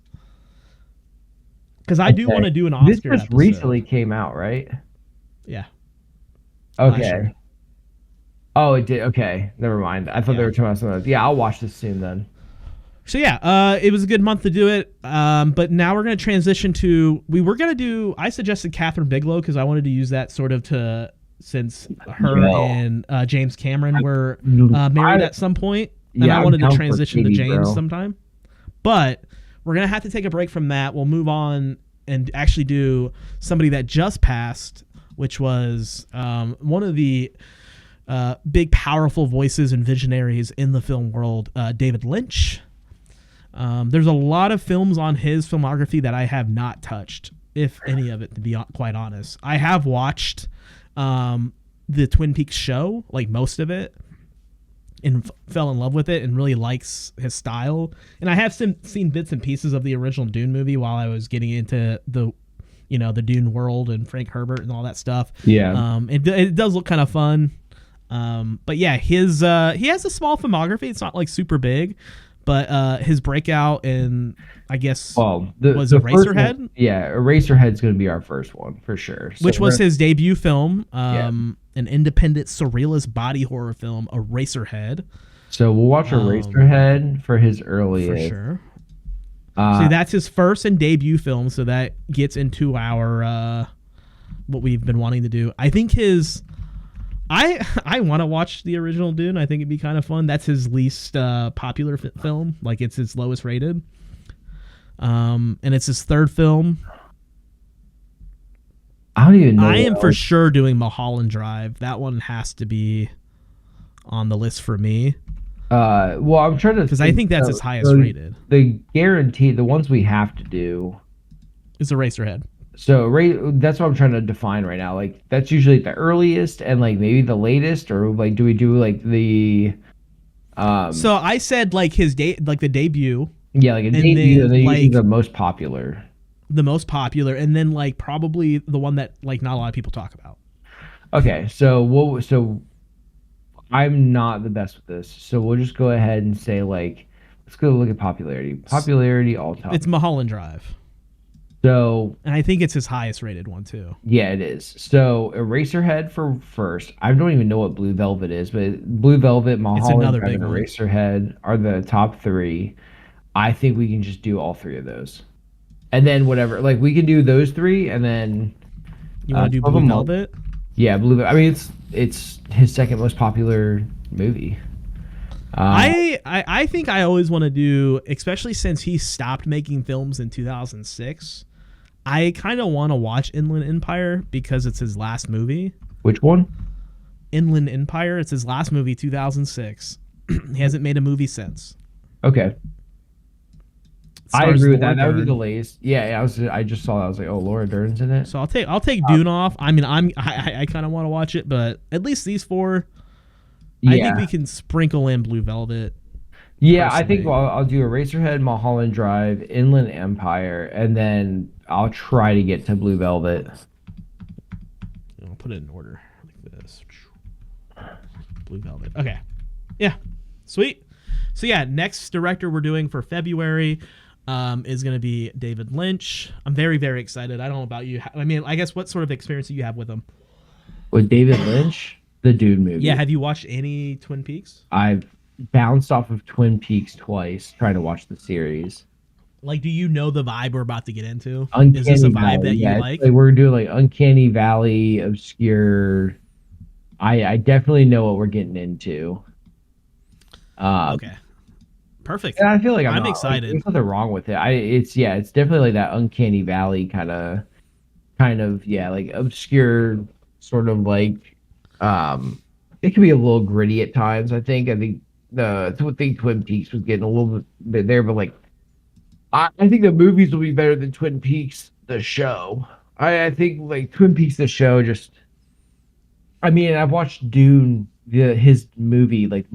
Because I do want to do an Oscar. This just recently came out, right? Yeah. Okay. Oh, it did. Okay, never mind. I thought they were talking about something else. Yeah, I'll watch this soon then. So yeah, it was a good month to do it. But now we're going to transition to. I suggested Catherine Bigelow because I wanted to use that sort of since her and James Cameron were married at some point, and I wanted to transition to James sometime. But we're going to have to take a break from that. We'll move on and actually do somebody that just passed, which was one of the big, powerful voices and visionaries in the film world, David Lynch. There's a lot of films on his filmography that I have not touched, if any of it, to be quite honest. I have watched the Twin Peaks show, like most of it, and fell in love with it and really likes his style. And I have seen bits and pieces of the original Dune movie while I was getting into the Dune world and Frank Herbert and all that stuff. Yeah. It does look kind of fun. But yeah, he has a small filmography. It's not like super big, but his breakout in, I guess, was Eraserhead. Yeah, Eraserhead's going to be our first one for sure. So which was his debut film. An independent surrealist body horror film, Eraserhead. So we'll watch Eraserhead for his earliest. For sure. See, that's his first and debut film, so that gets into our what we've been wanting to do. I think I want to watch the original Dune. I think it'd be kind of fun. That's his least popular film. Like, it's his lowest rated. And it's his third film. I don't even know. I am for sure doing Mulholland Drive. That one has to be on the list for me. Well, I'm trying to, because I think that's his highest rated. The ones we have to do is Eraserhead. So that's what I'm trying to define right now. Like, that's usually the earliest and like maybe the latest, or like do we do like the So I said like his like the debut. Yeah, like a debut, and then like the most popular. The most popular, and then like probably the one that like not a lot of people talk about. Okay, so I'm not the best with this, so we'll just go ahead and say like, let's go look at popularity. Popularity all time. It's Mulholland Drive. So, and I think it's his highest rated one too. Yeah, it is. So Eraserhead for first. I don't even know what Blue Velvet is, but Blue Velvet, Mulholland Drive, and Eraserhead are the top three. I think we can just do all three of those. And then whatever, like we can do those three, and then you want to do Blue Velvet? Yeah, Blue Velvet. I mean, it's his second most popular movie. I think I always want to do, especially since he stopped making films in 2006. I kind of want to watch Inland Empire because it's his last movie. Which one? Inland Empire. It's his last movie, 2006. He hasn't made a movie since. Okay. I agree with that. That would be the latest. Yeah, I just saw that. I was like, oh, Laura Dern's in it. So I'll take Dune off. I mean, I kind of want to watch it, but at least these four. Yeah. I think we can sprinkle in Blue Velvet. Yeah, personally. I think I'll do Eraserhead, Mulholland Drive, Inland Empire, and then I'll try to get to Blue Velvet. I'll put it in order like this. Blue Velvet. Okay. Yeah. Sweet. So yeah, next director we're doing for February is going to be David Lynch. I'm very, very excited. I don't know about you. I mean, I guess what sort of experience do you have with him? With David Lynch, the Dune movie. Yeah, have you watched any Twin Peaks? I've bounced off of Twin Peaks twice trying to watch the series. Like, do you know the vibe we're about to get into? Uncanny Is this a vibe Valley, that you yeah, like? Like we're doing like Uncanny Valley, obscure. I definitely know what we're getting into. Okay, perfect. And I feel like I'm excited. Like, there's nothing wrong with it. It's definitely like that Uncanny Valley kind of like obscure sort of like it can be a little gritty at times. I think the Twin Peaks was getting a little bit there, but like I think the movies will be better than Twin Peaks the show. I think like Twin Peaks the show just. I mean, I've watched Dune, his movie, like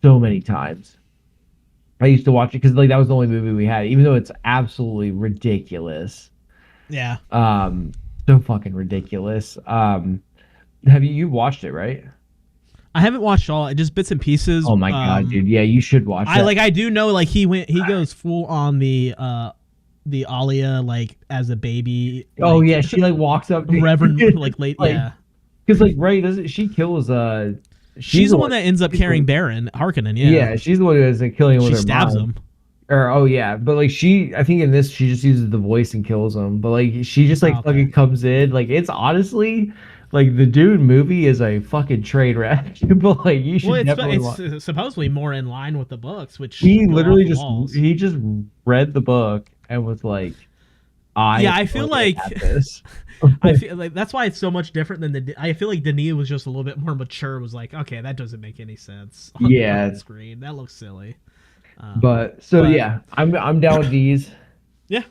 so many times. I used to watch it because like that was the only movie we had, even though it's absolutely ridiculous. Yeah. So fucking ridiculous. Have you watched it, right? I haven't watched all, just bits and pieces. Oh my god, dude! Yeah, you should watch it. I do know like he goes full on the Alia like as a baby. Oh like, yeah, she like walks up to Reverend like late yeah. Because like Ray doesn't she kills she's the one that ends up carrying Baron Harkonnen. Yeah. Yeah, she's the one who ends up killing him with her stabs mind. him. Or oh yeah, but like I think in this she just uses the voice and kills him. But like she just like fucking comes in. Like it's honestly like the Dune movie is a fucking train wreck. But like you should definitely it's supposedly more in line with the books, which he literally just read the book and was like, I feel like this. I feel like that's why it's so much different than I feel like Denis was just a little bit more mature. Was like, okay, that doesn't make any sense on the screen. That looks silly. But yeah, I'm down with these. Yeah,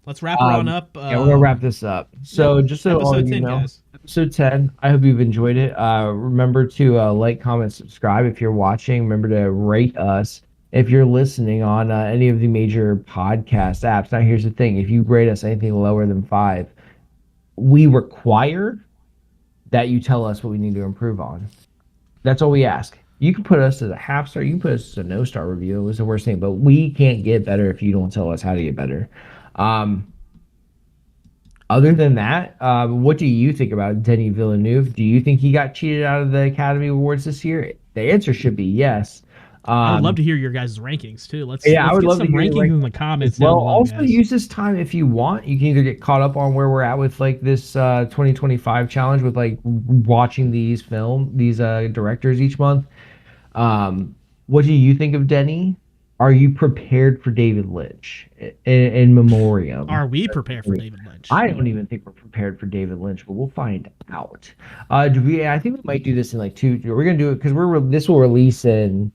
let's wrap her on up. Yeah, we're gonna wrap this up. So just so all of you know, episode 10. I hope you've enjoyed it. Remember to like, comment, subscribe if you're watching. Remember to rate us if you're listening on any of the major podcast apps. Now, here's the thing: if you rate us anything lower than 5, we require that you tell us what we need to improve on. That's all we ask. You can put us as a half star. You can put us as a no star review. It was the worst thing, but we can't get better if you don't tell us how to get better. Other than that, what do you think about Denis Villeneuve? Do you think he got cheated out of the Academy Awards this year? The answer should be yes. I would love to hear your guys' rankings too. Let's I would get love some rankings in the comments. Well, also use this time if you want. You can either get caught up on where we're at with like this 2025 challenge with like watching these directors each month. What do you think of Denny? Are you prepared for David Lynch in memoriam? Are we prepared for David Lynch? I don't even think we're prepared for David Lynch, but we'll find out. I think we might do this in like 2. We're gonna do it because this will release in.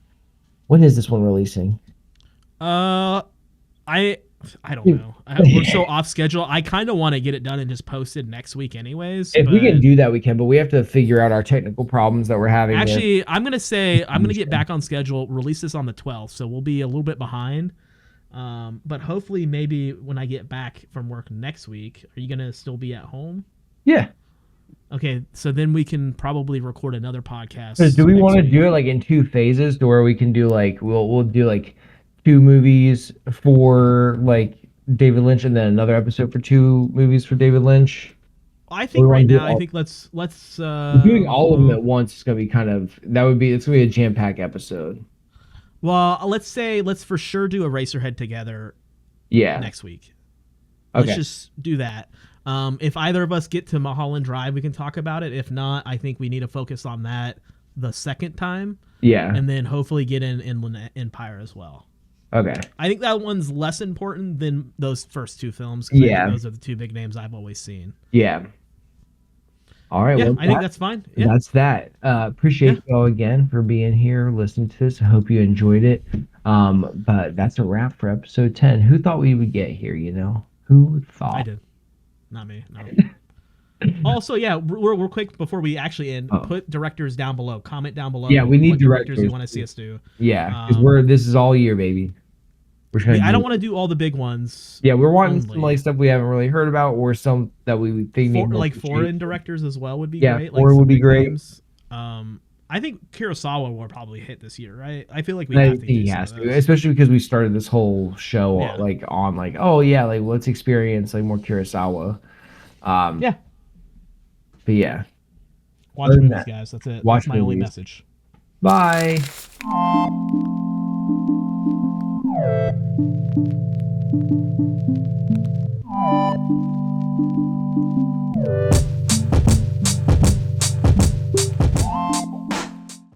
When is this one releasing? I don't know. We're so off schedule. I kind of want to get it done and just post it next week anyways. If we can do that, we can, but we have to figure out our technical problems that we're having. Actually, I'm going to get back on schedule, release this on the 12th, so we'll be a little bit behind. But hopefully maybe when I get back from work next week, are you going to still be at home? Yeah. Okay, so then we can probably record another podcast. Do we want to do it like in 2 phases to where we can do like we'll do like 2 movies for like David Lynch and then another episode for 2 movies for David Lynch? I think right now let's doing all of them at once is gonna be it's gonna be a jam-packed episode. Well, let's for sure do Eraserhead together. Yeah. Next week. Okay. Let's just do that. If either of us get to Mulholland Drive, we can talk about it. If not, I think we need to focus on that the second time. Yeah. And then hopefully get in Inland Empire as well. Okay. I think that one's less important than those first 2 films. Yeah. Those are the 2 big names I've always seen. Yeah. All right. Yeah, well, I think that's fine. Yeah. That's that. Appreciate you all again for being here, listening to this. I hope you enjoyed it. But that's a wrap for episode 10. Who thought we would get here, Who thought? I did. Not me. No. Also, yeah, real quick before we actually end, put directors down below. Comment down below. Yeah, we need directors you want to see us do. Yeah, because this is all year, baby. I don't want to do all the big ones. Yeah, we're wanting some like stuff we haven't really heard about, or some that we think like foreign directors as well would be great. Yeah, foreign would be great. I I think Kurosawa will probably hit this year, right? I feel like we I have to think do he some has of to, those. especially because we started this whole show Yeah. like on like, oh yeah, like let's experience like more Kurosawa. Yeah. But yeah, Watch other than movies, that, guys. That's it. watch That's my only movies. message. Bye.